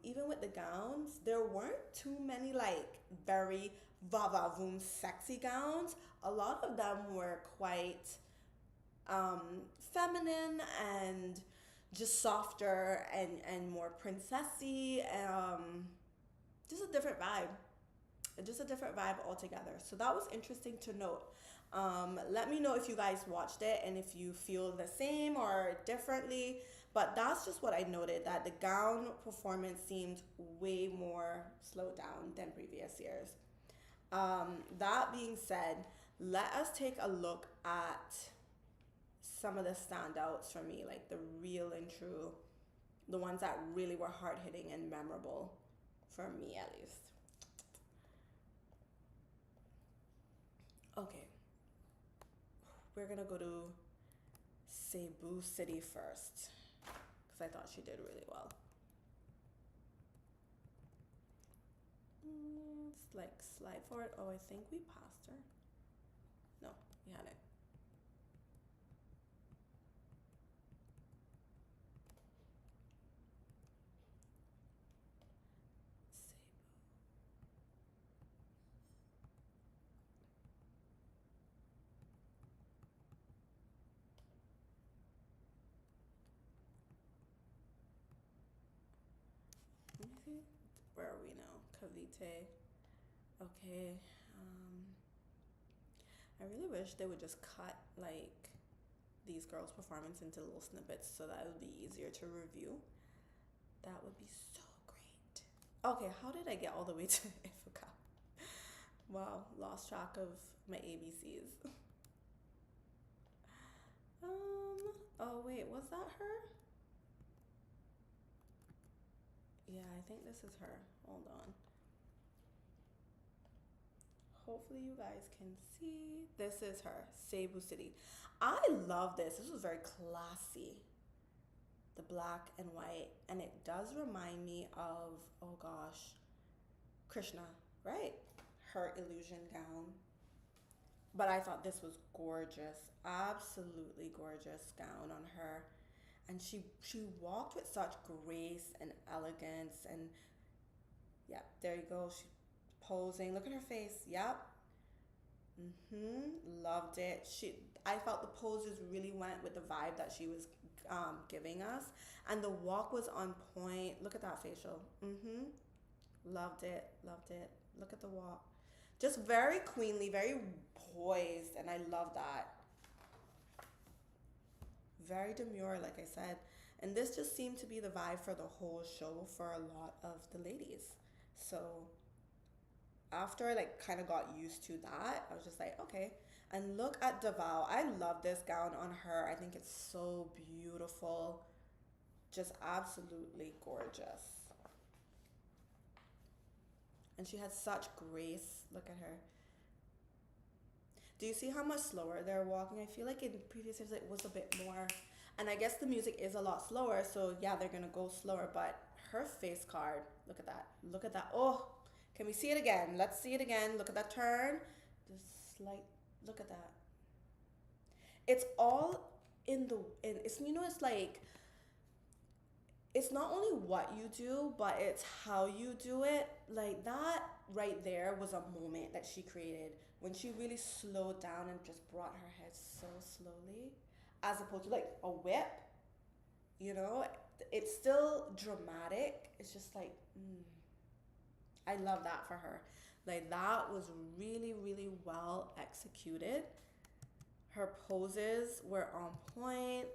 Even with the gowns, there weren't too many like very va va voom sexy gowns. A lot of them were quite feminine and just softer and more princessy. Just a different vibe. Just a different vibe altogether. So that was interesting to note. Let me know if you guys watched it and if you feel the same or differently. But that's just what I noted, that the gown performance seemed way more slowed down than previous years. That being said, let us take a look at some of the standouts for me, like the real and true, the ones that really were hard hitting and memorable for me at least. Okay, we're gonna go to Cebu City first because I thought she did really well. Let's like slide forward. Oh, I think we passed her. No, we hadn't. Let me see. Where are we now? Cavite. Okay. I really wish they would just cut like these girls' performance into little snippets so that it would be easier to review. That would be so great. Okay, how did I get all the way to Ifuka? Wow, lost track of my ABCs. Oh wait, was that her? Yeah, I think this is her. Hold on. Hopefully you guys can see. This is her, Cebu City. I love this. This was very classy. The black and white. And it does remind me of, oh gosh, Krishna, right? Her illusion gown. But I thought this was gorgeous. Absolutely gorgeous gown on her. And she walked with such grace and elegance and yeah, there you go. She posing. Look at her face. Yep. Loved it. I felt the poses really went with the vibe that she was giving us, and the walk was on point. Look at that facial. Loved it. Loved it. Look at the walk. Just very queenly, very poised, and I love that. Very demure, like I said. And this just seemed to be the vibe for the whole show for a lot of the ladies. So after I like kind of got used to that, I was just like, okay. And look at Davao. I love this gown on her. I think it's so beautiful. Just absolutely gorgeous. And she had such grace. Look at her. Do you see how much slower they're walking? I feel like in previous years it was a bit more. And I guess the music is a lot slower, so yeah, they're gonna go slower. But her face card, look at that. Look at that. Oh, can we see it again? Let's see it again. Look at that turn. Just like, look at that. It's all it's, it's like, it's not only what you do, but it's how you do it. Like that right there was a moment that she created when she really slowed down and just brought her head so slowly. as opposed to like a whip, you know? It's still dramatic. It's just like, I love that for her. Like, that was really, really well executed. Her poses were on point,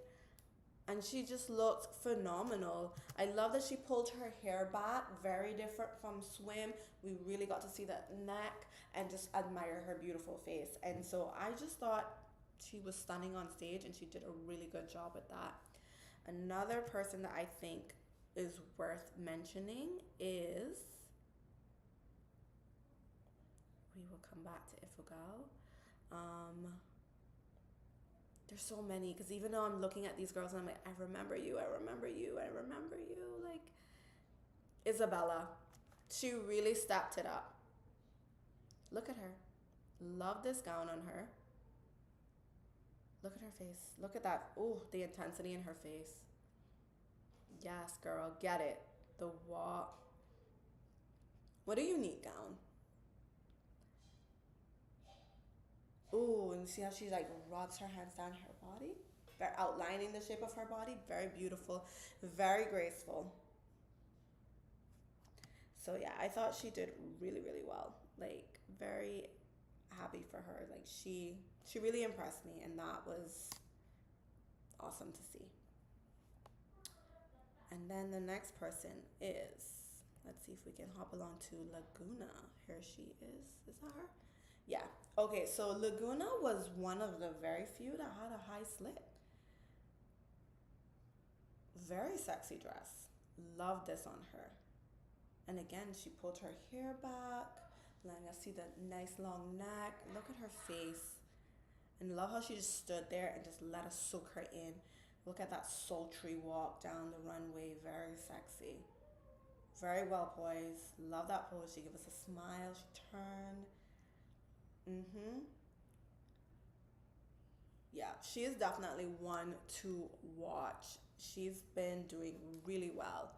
and she just looked phenomenal. I love that she pulled her hair back, very different from swim. We really got to see that neck and just admire her beautiful face. And so I just thought she was stunning on stage, and she did a really good job with that. Another person that I think is worth mentioning is, we will come back to Ifugao. There's so many, because even though I'm looking at these girls and I'm like, I remember you, I remember you, I remember you. Like, Isabella, she really stepped it up. Look at her. Love this gown on her. Look at her face. Look at that. Oh, the intensity in her face. Yes, girl, get it. The walk. What a unique gown. Ooh, and see how she like rubs her hands down her body? They're outlining the shape of her body. Very beautiful, very graceful. So yeah, I thought she did really, really well. Like, very happy for her. Like, she really impressed me, and that was awesome to see. And then the next person is, let's see if we can hop along to Laguna. Here she is. Is that her? Yeah. Okay, so Laguna was one of the very few that had a high slit. Very sexy dress. Love this on her. And again, she pulled her hair back, letting us see the nice long neck. Look at her face. And love how she just stood there and just let us soak her in. Look at that sultry walk down the runway. Very sexy. Very well poised. Love that pose. She gave us a smile. She turned. Yeah, she is definitely one to watch. She's been doing really well.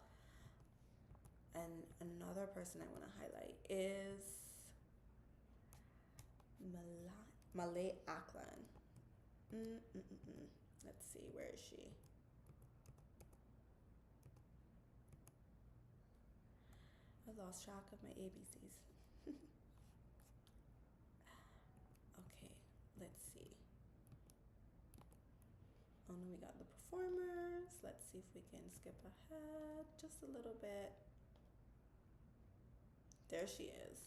And another person I want to highlight is Malay Aklan. Let's see, where is she? I lost track of my ABCs. Okay, let's see. Oh no, we got the performers. Let's see if we can skip ahead just a little bit. There she is.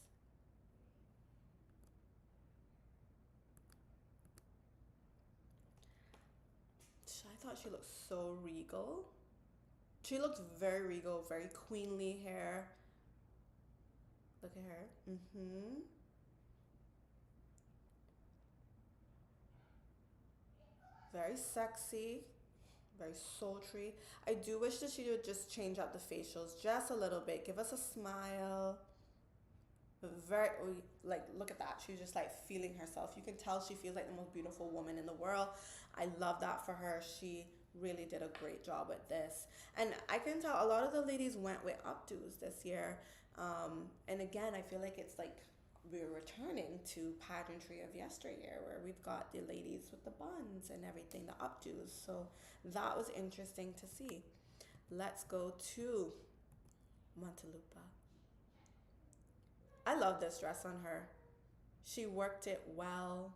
I thought she looked so regal. She looked very regal, very queenly hair. Look at her. Very sexy, very sultry. I do wish that she would just change up the facials just a little bit. Give us a smile. Very, like, look at that. She's just like feeling herself. You can tell she feels like the most beautiful woman in the world. I love that for her. She really did a great job with this. And I can tell a lot of the ladies went with updos this year. And again, I feel like it's like we're returning to pageantry of yesteryear, where we've got the ladies with the buns and everything, the updos. So that was interesting to see. Let's go to Montelupa. I love this dress on her. She worked it well.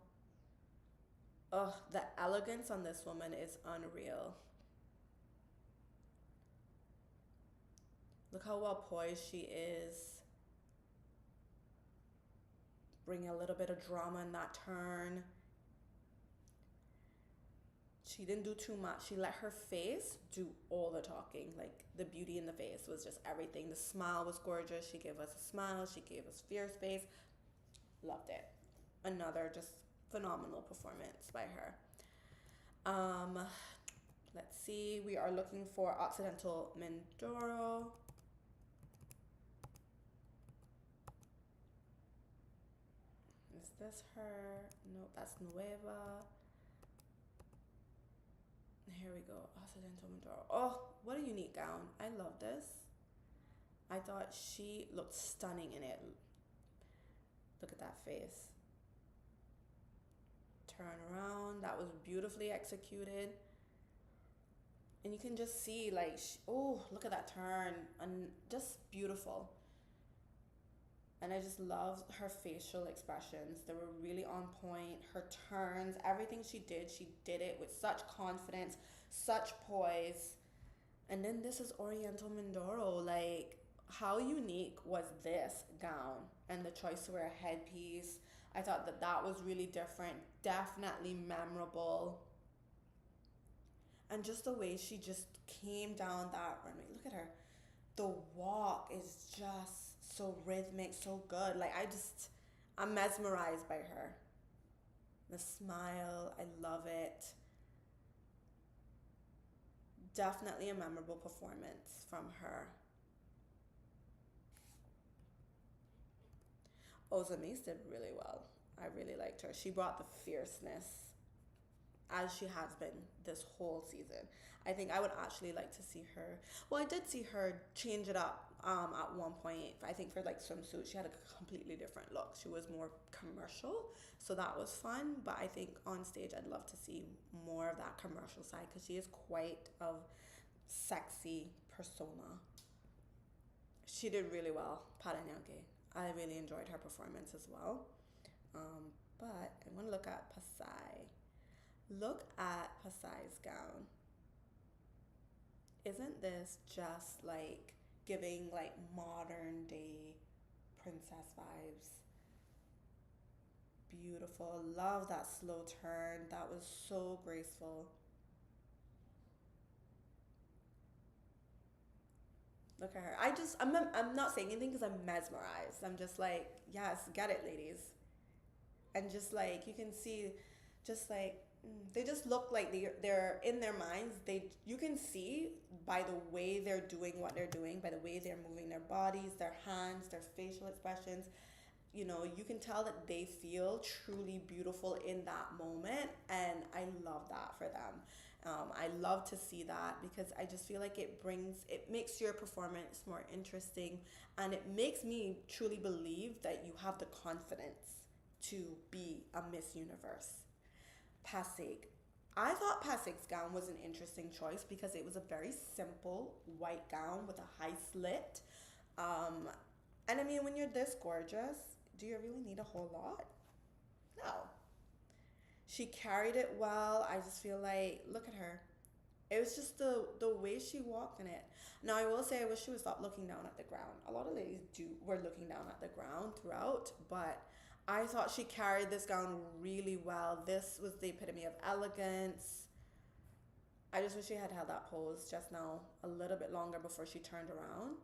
Ugh, the elegance on this woman is unreal. Look how well poised she is. Bring a little bit of drama in that turn. She didn't do too much. She let her face do all the talking. Like, the beauty in the face was just everything. The smile was gorgeous. She gave us a smile. She gave us fierce face. Loved it. Another just phenomenal performance by her. Let's see. We are looking for Occidental Mindoro. Is this her? No, that's Nueva. Here we go, Occidental Mindoro. Oh, what a unique gown. I love this. I thought she looked stunning in it. Look at that face. turn around. That was beautifully executed. And you can just see like, oh, look at that turn. And just beautiful. And I just loved her facial expressions. They were really on point. Her turns, everything she did it with such confidence, such poise. And then this is Oriental Mindoro. Like, how unique was this gown? And the choice to wear a headpiece. I thought that that was really different, definitely memorable. And just the way she just came down that runway. Look at her. The walk is just so rhythmic, so good. Like, I'm mesmerized by her. The smile, I love it. Definitely a memorable performance from her. Oza Mace did really well. I really liked her. She brought the fierceness as she has been this whole season. I think I would actually like to see her. Well, I did see her change it up at one point. I think for like swimsuit, she had a completely different look. She was more commercial, so that was fun. But I think on stage, I'd love to see more of that commercial side because she is quite a sexy persona. She did really well, Paranaque. I really enjoyed her performance as well. But I want to look at Pasai. Look at Pasai's gown. Isn't this just like giving like modern day princess vibes? Beautiful. Love that slow turn. That was so graceful. Look at her. I'm not saying anything because I'm mesmerized. I'm just like, yes, get it, ladies. And just like you can see, just like they just look like they're in their minds. You can see by the way they're doing what they're doing, by the way they're moving their bodies, their hands, their facial expressions. You know, you can tell that they feel truly beautiful in that moment, and I love that for them. I love to see that because I just feel like it makes your performance more interesting, and it makes me truly believe that you have the confidence to be a Miss Universe. Pasig. I thought Pasig's gown was an interesting choice because it was a very simple white gown with a high slit. Um, and I mean, when you're this gorgeous, do you really need a whole lot? No. She carried it well. I just feel like, look at her. It was just the way she walked in it. Now I will say I wish she would stop looking down at the ground. A lot of ladies were looking down at the ground throughout, but I thought she carried this gown really well. This was the epitome of elegance. I just wish she had held that pose just now a little bit longer before she turned around.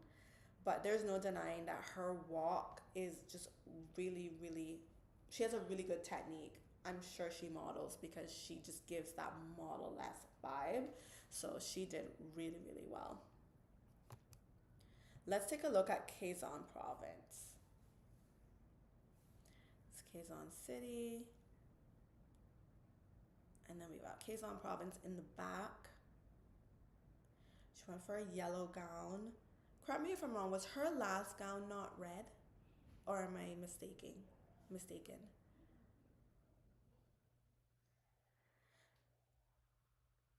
But there's no denying that her walk is just really, really, she has a really good technique. I'm sure she models because she just gives that model-esque vibe. So she did really, really well. Let's take a look at Quezon Province. It's Quezon City. And then we got Quezon Province in the back. She went for a yellow gown. Correct me if I'm wrong, was her last gown not red? Or am I mistaken?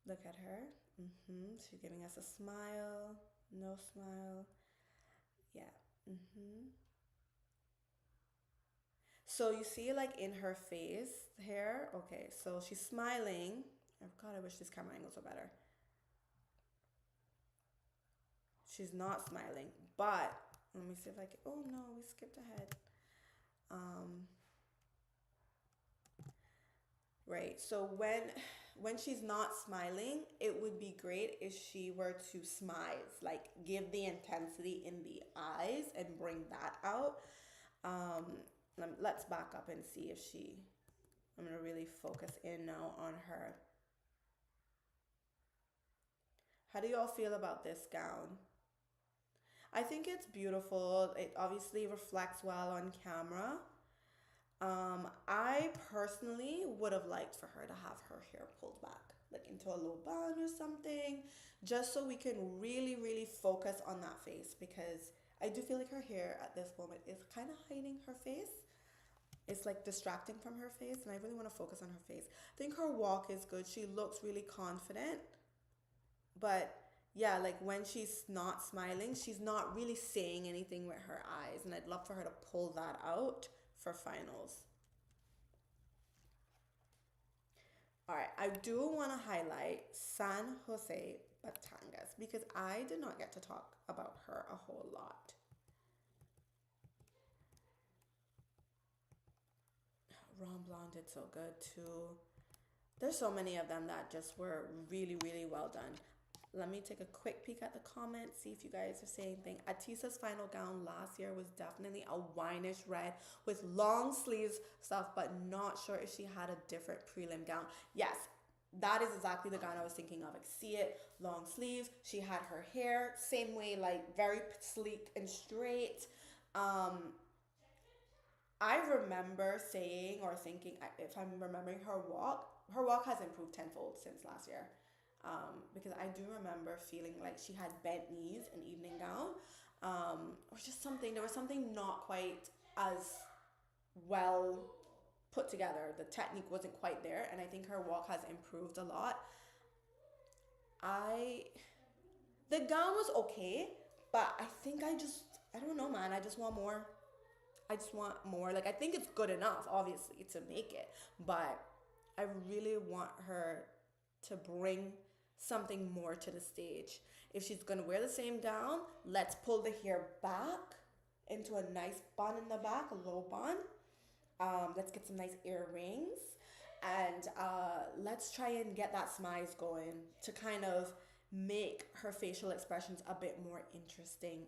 Look at her. She's giving us a smile. No smile. Yeah. So you see like in her face here. Okay, so she's smiling. Oh God, I wish this camera angle was better. She's not smiling, but let me see if I can. Oh no, we skipped ahead. Right. So when she's not smiling, it would be great if she were to smile, like give the intensity in the eyes and bring that out. Let's back up and see if she. I'm gonna really focus in now on her. How do you all feel about this gown? I think it's beautiful. It obviously reflects well on camera. I personally would have liked for her to have her hair pulled back, like into a low bun or something, just so we can really, really focus on that face because I do feel like her hair at this moment is kind of hiding her face. It's like distracting from her face, and I really want to focus on her face. I think her walk is good. She looks really confident, but yeah, like when she's not smiling, she's not really saying anything with her eyes, and I'd love for her to pull that out for finals. All right, I do want to highlight San Jose Batangas because I did not get to talk about her a whole lot. Ron Blond did so good too. There's so many of them that just were really, really well done. Let me take a quick peek at the comments, see if you guys are saying anything. Atisa's final gown last year was definitely a wineish red with long sleeves stuff, but not sure if she had a different prelim gown. Yes, that is exactly the gown I was thinking of. I see it, long sleeves. She had her hair same way, like very sleek and straight. Um, I remember saying or thinking, if I'm remembering her walk has improved tenfold since last year. Because I do remember feeling like she had bent knees in evening gown, or just something. There was something not quite as well put together. The technique wasn't quite there, and I think her walk has improved a lot. I The gown was okay, but I think I don't know, man. I just want more. I just want more. Like I think it's good enough, obviously, to make it, but I really want her to bring something more to the stage. If she's gonna wear the same gown, let's pull the hair back into a nice bun in the back, a low bun. Let's get some nice earrings, and let's try and get that smize going to kind of make her facial expressions a bit more interesting,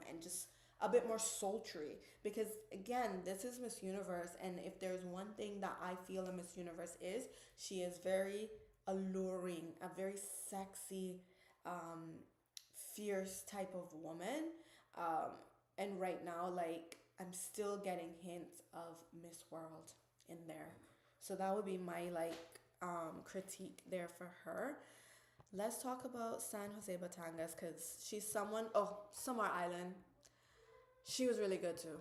and just a bit more sultry. Because again, this is Miss Universe, and if there's one thing that I feel a Miss Universe is, she is very alluring, a very sexy, um, fierce type of woman. Um, and right now, like, I'm still getting hints of Miss World in there. So that would be my like critique there for her. Let's talk about San Jose Batangas because she's someone. Oh, Samar Island. She was really good too.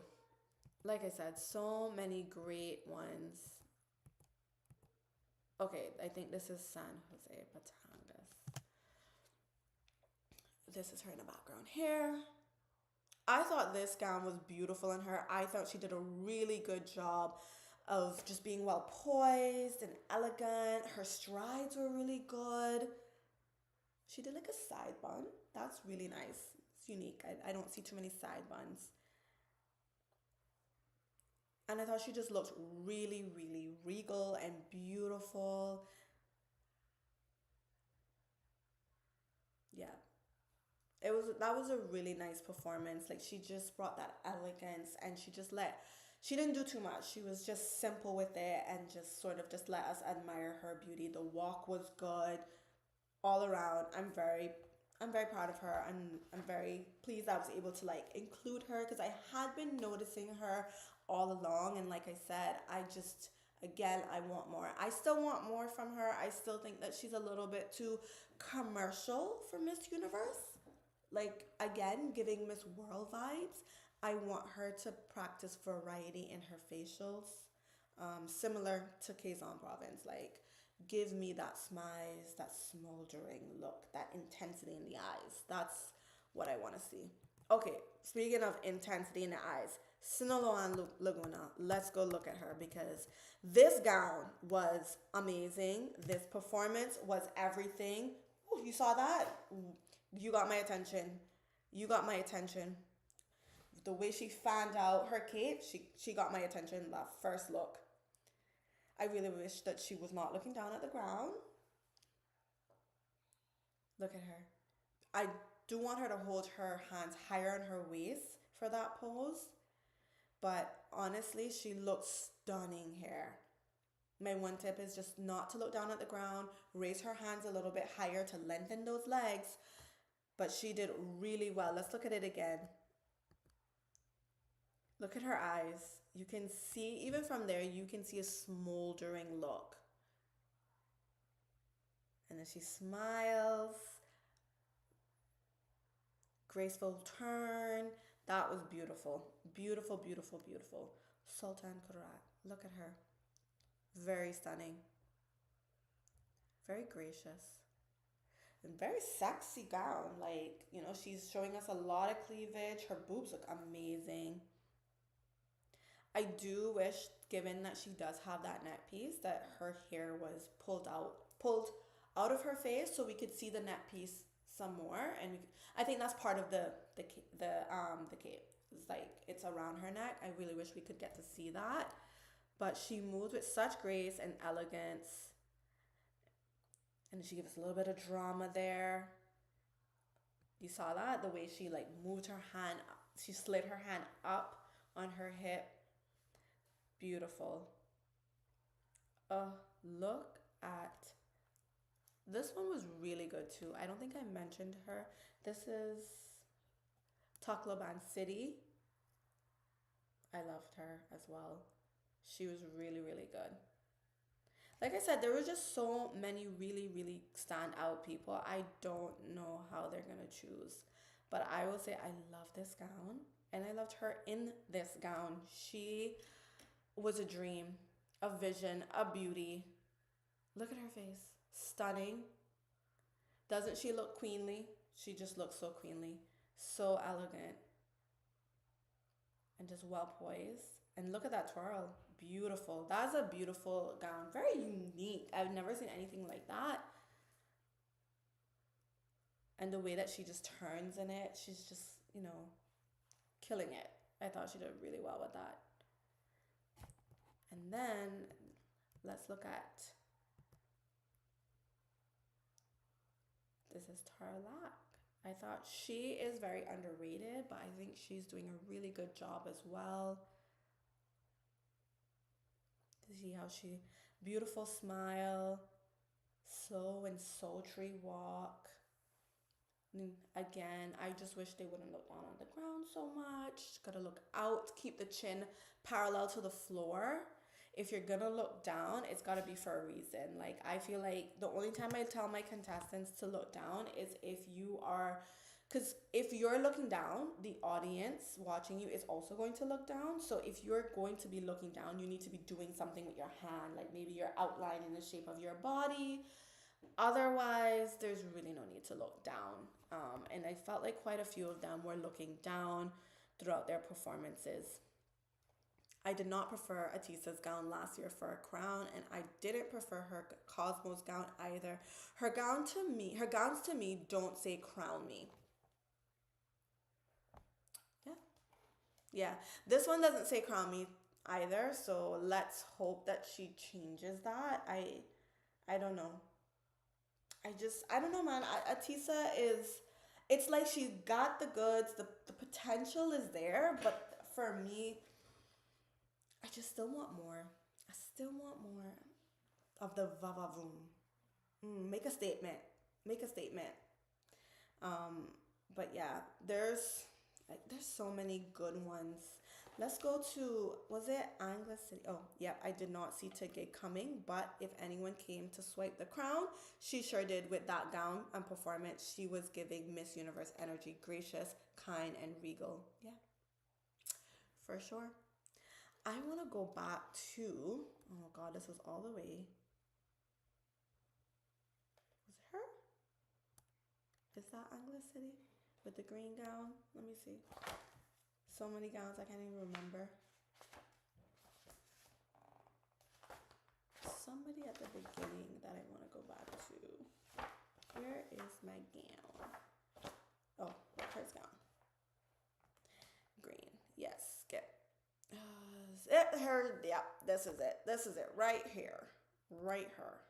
Like I said, so many great ones. Okay, I think this is San Jose Batangas. This is her in the background here. I thought this gown was beautiful in her. I thought she did a really good job of just being well poised and elegant. Her strides were really good. She did like a side bun. That's really nice. It's unique. I don't see too many side buns. And I thought she just looked really, really regal and beautiful. Yeah. That was a really nice performance. Like she just brought that elegance and she didn't do too much. She was just simple with it and just sort of just let us admire her beauty. The walk was good all around. I'm very proud of her. I'm very pleased I was able to like include her because I had been noticing her all along, and like I said, I just again I want more. I still want more from her. I still think that she's a little bit too commercial for Miss Universe. Like again, giving Miss World vibes. I want her to practice variety in her facials, similar to Kazan Province. Like, give me that smize, that smoldering look, that intensity in the eyes. That's what I want to see. Okay, speaking of intensity in the eyes, Sinaloa Laguna. Let's go look at her because this gown was amazing. This performance was everything. Ooh, you saw that? You got my attention. You got my attention. The way she fanned out her cape, she got my attention that first look. I really wish that she was not looking down at the ground. Look at her. I do want her to hold her hands higher on her waist for that pose, but honestly, she looks stunning here. My one tip is just not to look down at the ground, raise her hands a little bit higher to lengthen those legs, but she did really well. Let's look at it again. Look at her eyes. You can see, even from there, you can see a smoldering look. And then she smiles. Graceful turn. That was beautiful. Beautiful, beautiful, beautiful. Sultan Kurat. Look at her. Very stunning. Very gracious. And very sexy gown. Like, she's showing us a lot of cleavage. Her boobs look amazing. I do wish, given that she does have that neck piece, that her hair was pulled out of her face so we could see the neck piece some more. And I think that's part of the cape. It's like it's around her neck. I really wish we could get to see that. But she moves with such grace and elegance. And she gives us a little bit of drama there. You saw that? The way she like moved her hand, she slid her hand up on her hip. Beautiful. Look at this one was really good too. I don't think I mentioned her. This is Tacloban City. I loved her as well. She was really, really good. Like I said, there were just so many really, really standout people. I don't know how they're gonna choose. But I will say I love this gown. And I loved her in this gown. She was a dream, a vision, a beauty. Look at her face. Stunning. Doesn't she look queenly? She just looks so queenly. So elegant. And just well poised. And look at that twirl. Beautiful. That's a beautiful gown. Very unique. I've never seen anything like that. And the way that she just turns in it, she's just, killing it. I thought she did really well with that. And then let's look at, this is Tarlac. I thought she is very underrated, but I think she's doing a really good job as well. See how she, beautiful smile, slow and sultry walk. And again, I just wish they wouldn't look down on the ground so much. Gotta look out, keep the chin parallel to the floor. If you're gonna look down, it's gotta be for a reason. Like, I feel like the only time I tell my contestants to look down is if you are, because if you're looking down, the audience watching you is also going to look down. So if you're going to be looking down, you need to be doing something with your hand. Like maybe you're outlining the shape of your body. Otherwise, there's really no need to look down. And I felt like quite a few of them were looking down throughout their performances. I did not prefer Atissa's gown last year for a crown, and I didn't prefer her Cosmo's gown either. Her gowns to me don't say crown me. Yeah, this one doesn't say crown me either, so let's hope that she changes that. I don't know. I don't know, man. Atissa is, it's like she got the goods, the potential is there, but for me, I just still want more. I still want more of the va-va-voom. Make a statement. Make a statement. But yeah, there's so many good ones. Let's go to, was it Angla City? Oh, yeah, I did not see Tige coming, but if anyone came to swipe the crown, she sure did with that gown and performance. She was giving Miss Universe energy, gracious, kind, and regal. Yeah, for sure. I want to go back to, oh God, this was all the way. Was it her? Is that Angla City? With the green gown? Let me see. So many gowns, I can't even remember. Somebody at the beginning that I want to go back to. Where is my gown? Oh, first gown. Green. Yes, skip. This is it. This is it. Right here. Right her.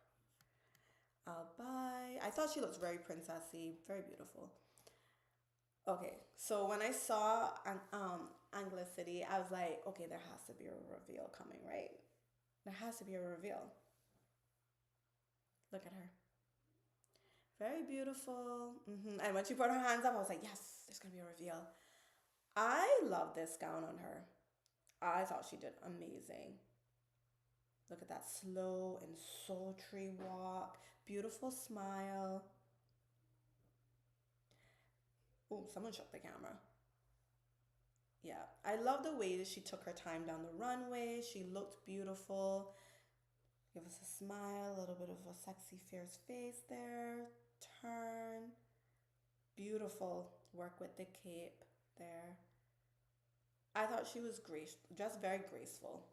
I'll buy. I thought she looks very princessy. Very beautiful. Okay, so when I saw Angla City, I was like, okay, there has to be a reveal coming, right? There has to be a reveal. Look at her. Very beautiful. And when she put her hands up, I was like, yes, there's going to be a reveal. I love this gown on her. I thought she did amazing. Look at that slow and sultry walk. Beautiful smile. Oh, someone shut the camera. Yeah, I love the way that she took her time down the runway. She looked beautiful. Give us a smile, a little bit of a sexy, fierce face there. Turn. Beautiful work with the cape there. I thought she was just very graceful.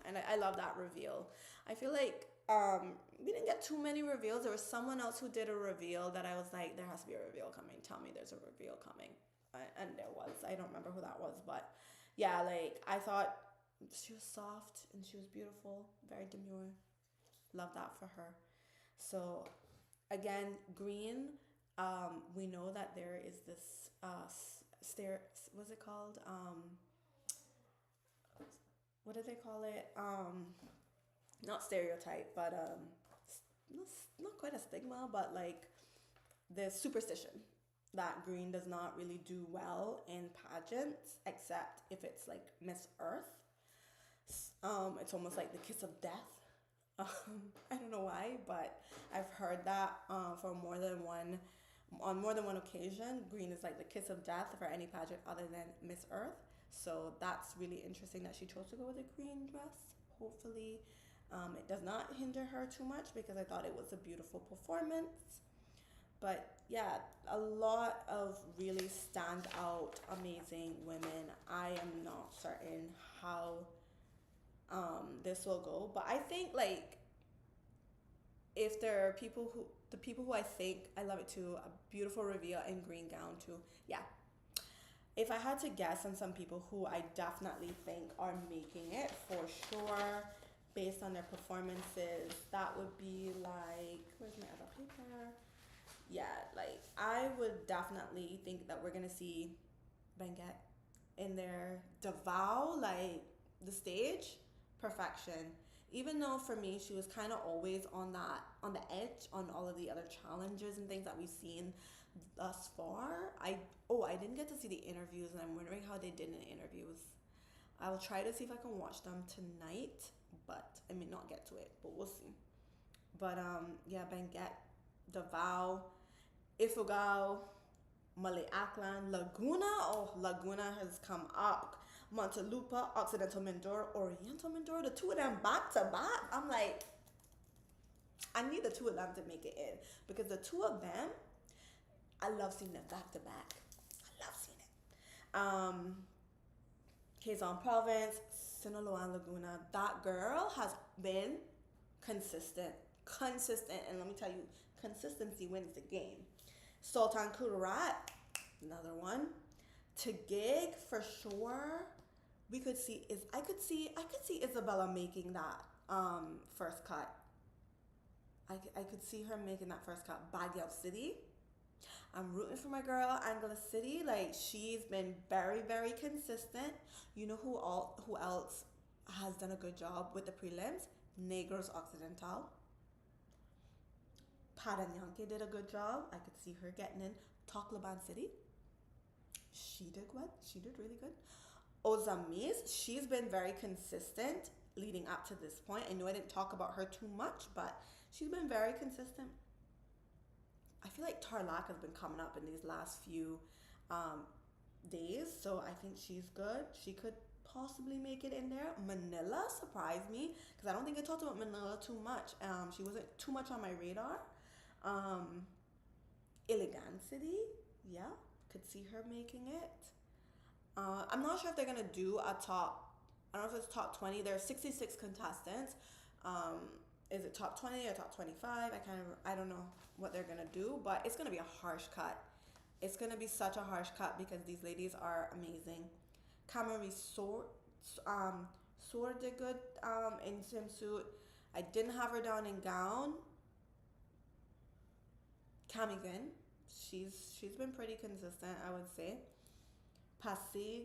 And I love that reveal. I feel like we didn't get too many reveals. There was someone else who did a reveal that I was like, there has to be a reveal coming. Tell me there's a reveal coming. And there was. I don't remember who that was, but yeah, like I thought she was soft and she was beautiful, very demure. Love that for her. So again, green. We know that there is this stair. What's it called? What do they call it? Not stereotype, but not quite a stigma, but like the superstition that green does not really do well in pageants, except if it's like Miss Earth. It's almost like the kiss of death. I don't know why, but I've heard that for more than one on more than one occasion. Green is like the kiss of death for any pageant other than Miss Earth. So that's really interesting that she chose to go with a green dress. Hopefully, it does not hinder her too much because I thought it was a beautiful performance. But yeah, a lot of really stand out, amazing women. I am not certain how this will go, but I think like if there are the people who I think I love it too, a beautiful reveal in green gown too. Yeah, if I had to guess on some people who I definitely think are making it for sure based on their performances, that would be like, where's my other paper? Yeah, like I would definitely think that we're gonna see Benguet in there. Davao, like the stage, perfection. Even though for me she was kind of always on the edge on all of the other challenges and things that we've seen thus far. I didn't get to see the interviews and I'm wondering how they did in the interviews. I will try to see if I can watch them tonight, but I may not get to it, but we'll see. But yeah, Benguet, Davao, Ifugao, Malay Aklan, Laguna. Oh, Laguna has come up. Montelupa, Occidental Mindoro, Oriental Mindoro. The two of them back to back. I'm like, I need the two of them to make it in because the two of them, I love seeing them back to back. I love seeing it. Quezon Province, Sinaloa Laguna. That girl has been consistent. Consistent. And let me tell you, consistency wins the game. Sultan Kudarat, another one. To gig for sure. I could see Isabella making that first cut. I could see her making that first cut. Baguio City. I'm rooting for my girl Angela City. Like she's been very very consistent. You know who else has done a good job with the prelims? Negros Occidental. Parañanque did a good job. I could see her getting in. Tacloban City. She did what? She did really good. Ozamis, she's been very consistent leading up to this point. I know I didn't talk about her too much, but she's been very consistent. I feel like Tarlac has been coming up in these last few days, so I think she's good. She could possibly make it in there. Manila surprised me because I don't think I talked about Manila too much. She wasn't too much on my radar. Iligan City, yeah, could see her making it. I'm not sure if they're gonna do a top. I don't know if it's top 20. There are 66 contestants. Is it top 20 or top 25? I don't know what they're gonna do, but it's gonna be a harsh cut. It's gonna be such a harsh cut because these ladies are amazing. Camry Soar did good in swimsuit. I didn't have her down in gown. Camigan, she's been pretty consistent, I would say. Pasig,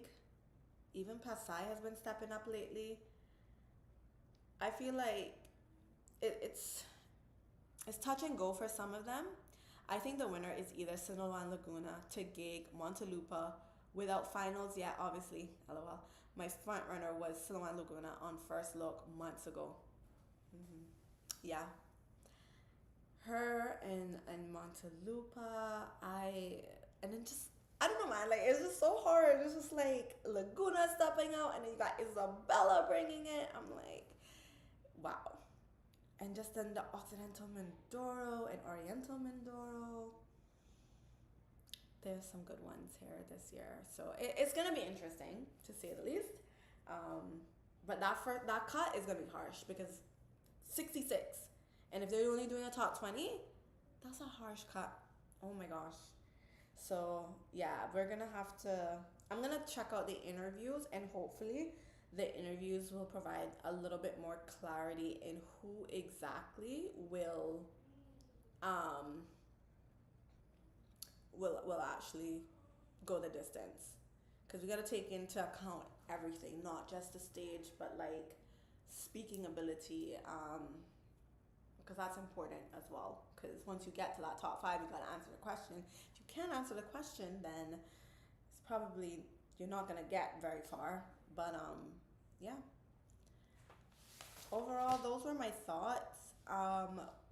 even Pasay has been stepping up lately. I feel like it's touch and go for some of them. I think the winner is either Sinaloa and Laguna, Taguig, Montelupa. Without finals yet, obviously, lol. My front runner was Sinaloa and Laguna on first look months ago. hmm Yeah, her and Montelupa. And then just I don't know, man. Like, it's just so hard. It's just like Laguna stepping out, and then you got Isabella bringing it. I'm like, wow. And just then the Occidental Mindoro and Oriental Mindoro. There's some good ones here this year, so it's gonna be interesting to say the least. Um, but that cut is gonna be harsh because 66, and if they're only doing a top 20, that's a harsh cut. Oh my gosh. So yeah, we're gonna have to. I'm gonna check out the interviews, and hopefully, the interviews will provide a little bit more clarity in who exactly um will actually go the distance, because we got to take into account everything, not just the stage, but like speaking ability, because that's important as well, because once you get to that top five, you got to answer the question. If you can't answer the question, then it's probably you're not going to get very far. But yeah, overall those were my thoughts.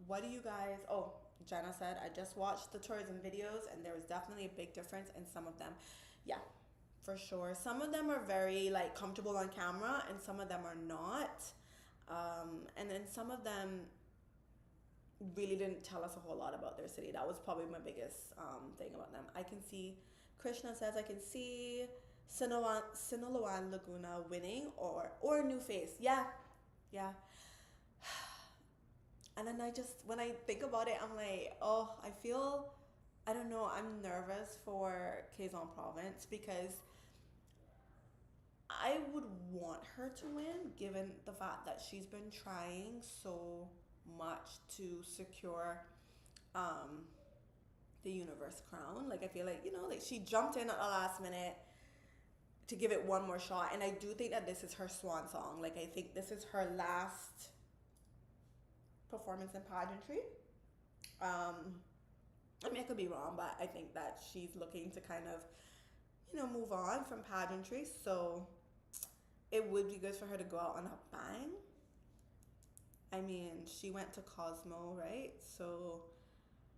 What do you guys, oh, Jenna said, I just watched the tourism videos and there was definitely a big difference in some of them. Yeah, for sure. Some of them are very like comfortable on camera and some of them are not. And then some of them really didn't tell us a whole lot about their city. That was probably my biggest thing about them. I can see, Krishna says, I can see Sinaloan Laguna winning or New Face. Yeah, yeah. And then when I think about it, I'm like, oh, I don't know, I'm nervous for Quezon Province because I would want her to win given the fact that she's been trying so much to secure um, the universe crown. Like, I feel like, like she jumped in at the last minute to give it one more shot. And I do think that this is her swan song. Like, I think this is her last performance in pageantry. I mean, I could be wrong, but I think that she's looking to kind of, move on from pageantry. So it would be good for her to go out on a bang. I mean, she went to Cosmo, right? So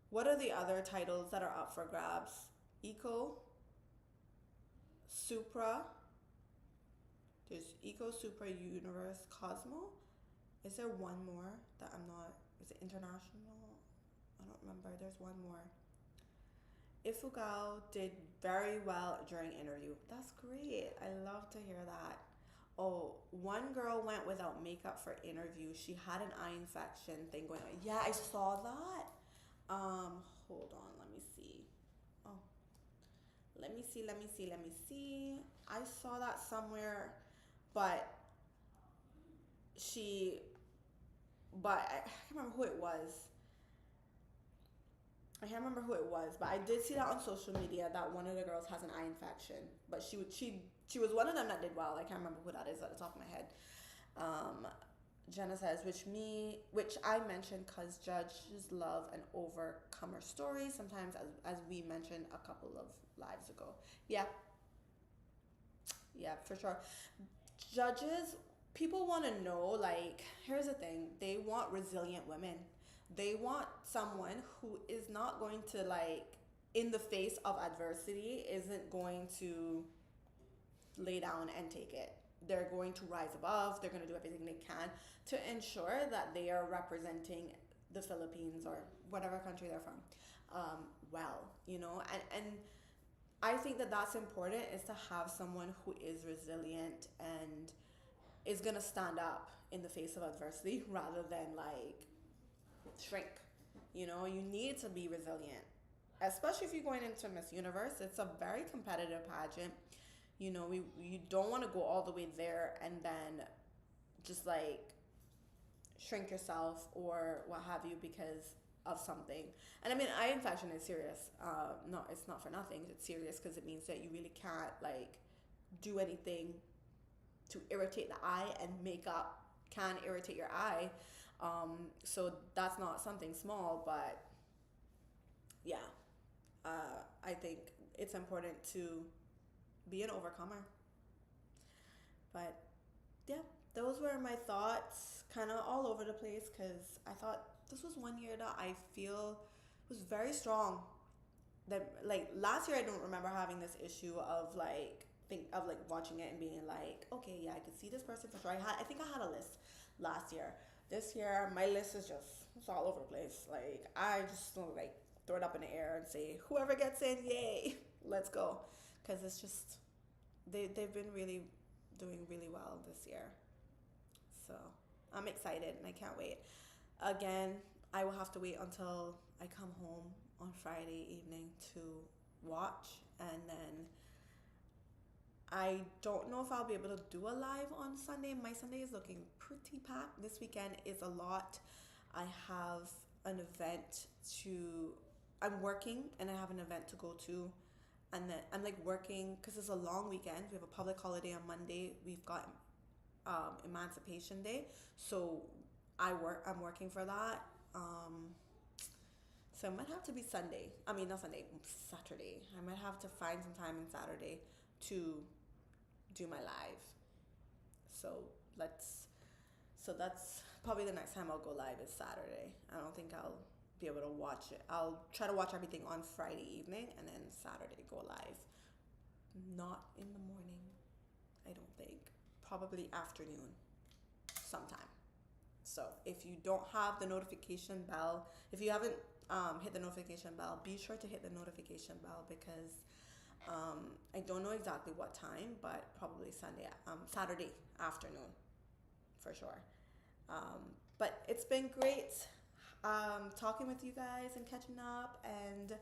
what are the other titles that are up for grabs? Eco, Supra. There's Eco, Supra, Universe, Cosmo. Is there one more that I'm not? Is it international? I don't remember. There's one more. Ifugao did very well during interview. That's great. I love to hear that. Oh, one girl went without makeup for interview. She had an eye infection thing going on. Yeah, I saw that. Hold on, let me see. Oh, let me see. I saw that somewhere, but she, but I can't remember who it was. I can't remember who it was, but I did see that on social media that one of the girls has an eye infection. But she was one of them that did well. I can't remember who that is at the top of my head. Jenna says, which I mentioned because judges love an overcomer story. Sometimes, as we mentioned a couple of lives ago. Yeah, for sure. Judges, people want to know. Like, here's the thing: they want resilient women. They want someone who is not going to, like, in the face of adversity, isn't going to lay down and take it. They're going to rise above. They're going to do everything they can to ensure that they are representing the Philippines or whatever country they're from well, and I think that that's important, is to have someone who is resilient and is going to stand up in the face of adversity rather than, like, shrink. You need to be resilient, especially if you're going into Miss Universe. It's a very competitive pageant. You don't want to go all the way there and then just, like, shrink yourself or what have you because of something. And I mean, eye infection is serious. No, it's not for nothing. It's serious because it means that you really can't, like, do anything to irritate the eye, and makeup can irritate your eye. So that's not something small, but yeah, I think it's important to be an overcomer. But yeah, those were my thoughts, kind of all over the place, because I thought this was one year that I feel was very strong. like last year I don't remember having this issue of like think of like watching it and being like, okay, yeah, I could see this person for sure. I think I had a list last year. This year my list is just it's all over the place. Like I just don't like throw it up in the air and say whoever gets in, yay, let's go, because it's just they've been really doing really well this year. So I'm excited and I can't wait. Again, I will have to wait until I come home on Friday evening to watch, and then I don't know if I'll be able to do a live on Sunday. My Sunday is looking pretty packed. This weekend is a lot. I have an event to, I'm working and I have an event to go to. And then I'm like working because it's a long weekend. We have a public holiday on Monday. We've got Emancipation Day. So I'm working for that. So it might have to be Sunday. I mean, not Sunday, Saturday. I might have to find some time on Saturday to do my live. So let's. So that's probably the next time I'll go live is Saturday. I don't think I'll be able to watch it. I'll try to watch everything on Friday evening and then Saturday go live. Not in the morning, I don't think. Probably afternoon, sometime. So if you don't have the notification bell, if you haven't hit the notification bell, be sure to hit the notification bell because I don't know exactly what time, but probably Saturday afternoon for sure. But it's been great talking with you guys and catching up, and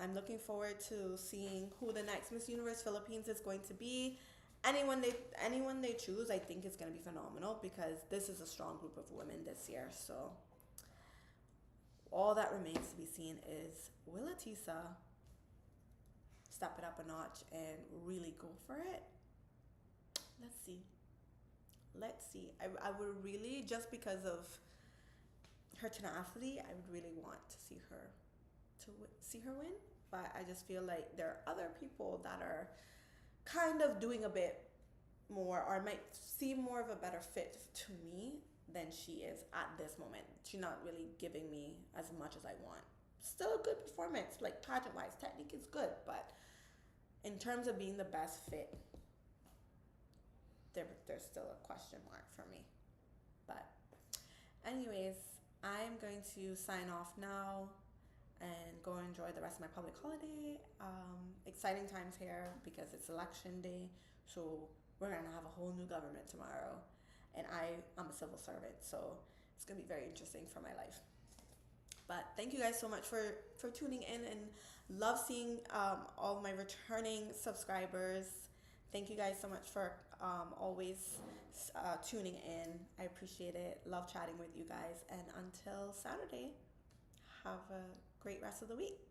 I'm looking forward to seeing who the next Miss Universe Philippines is going to be. Anyone they choose, I think is going to be phenomenal because this is a strong group of women this year. So all that remains to be seen is will Atisa step it up a notch and really go for it? Let's see. Let's see. I would really, just because of her tenacity, I would really want to see her see her win. But I just feel like there are other people that are kind of doing a bit more or might seem more of a better fit to me than she is at this moment. She's not really giving me as much as I want. Still a good performance, like pageant wise, technique is good, but in terms of being the best fit, there's still a question mark for me. But anyways, I'm going to sign off now and go enjoy the rest of my public holiday. Exciting times here because it's election day, so we're gonna have a whole new government tomorrow, and I'm a civil servant, so it's gonna be very interesting for my life. But thank you guys so much for tuning in, and love seeing all my returning subscribers. Thank you guys so much for always tuning in. I appreciate it. Love chatting with you guys, and until Saturday, have a great rest of the week.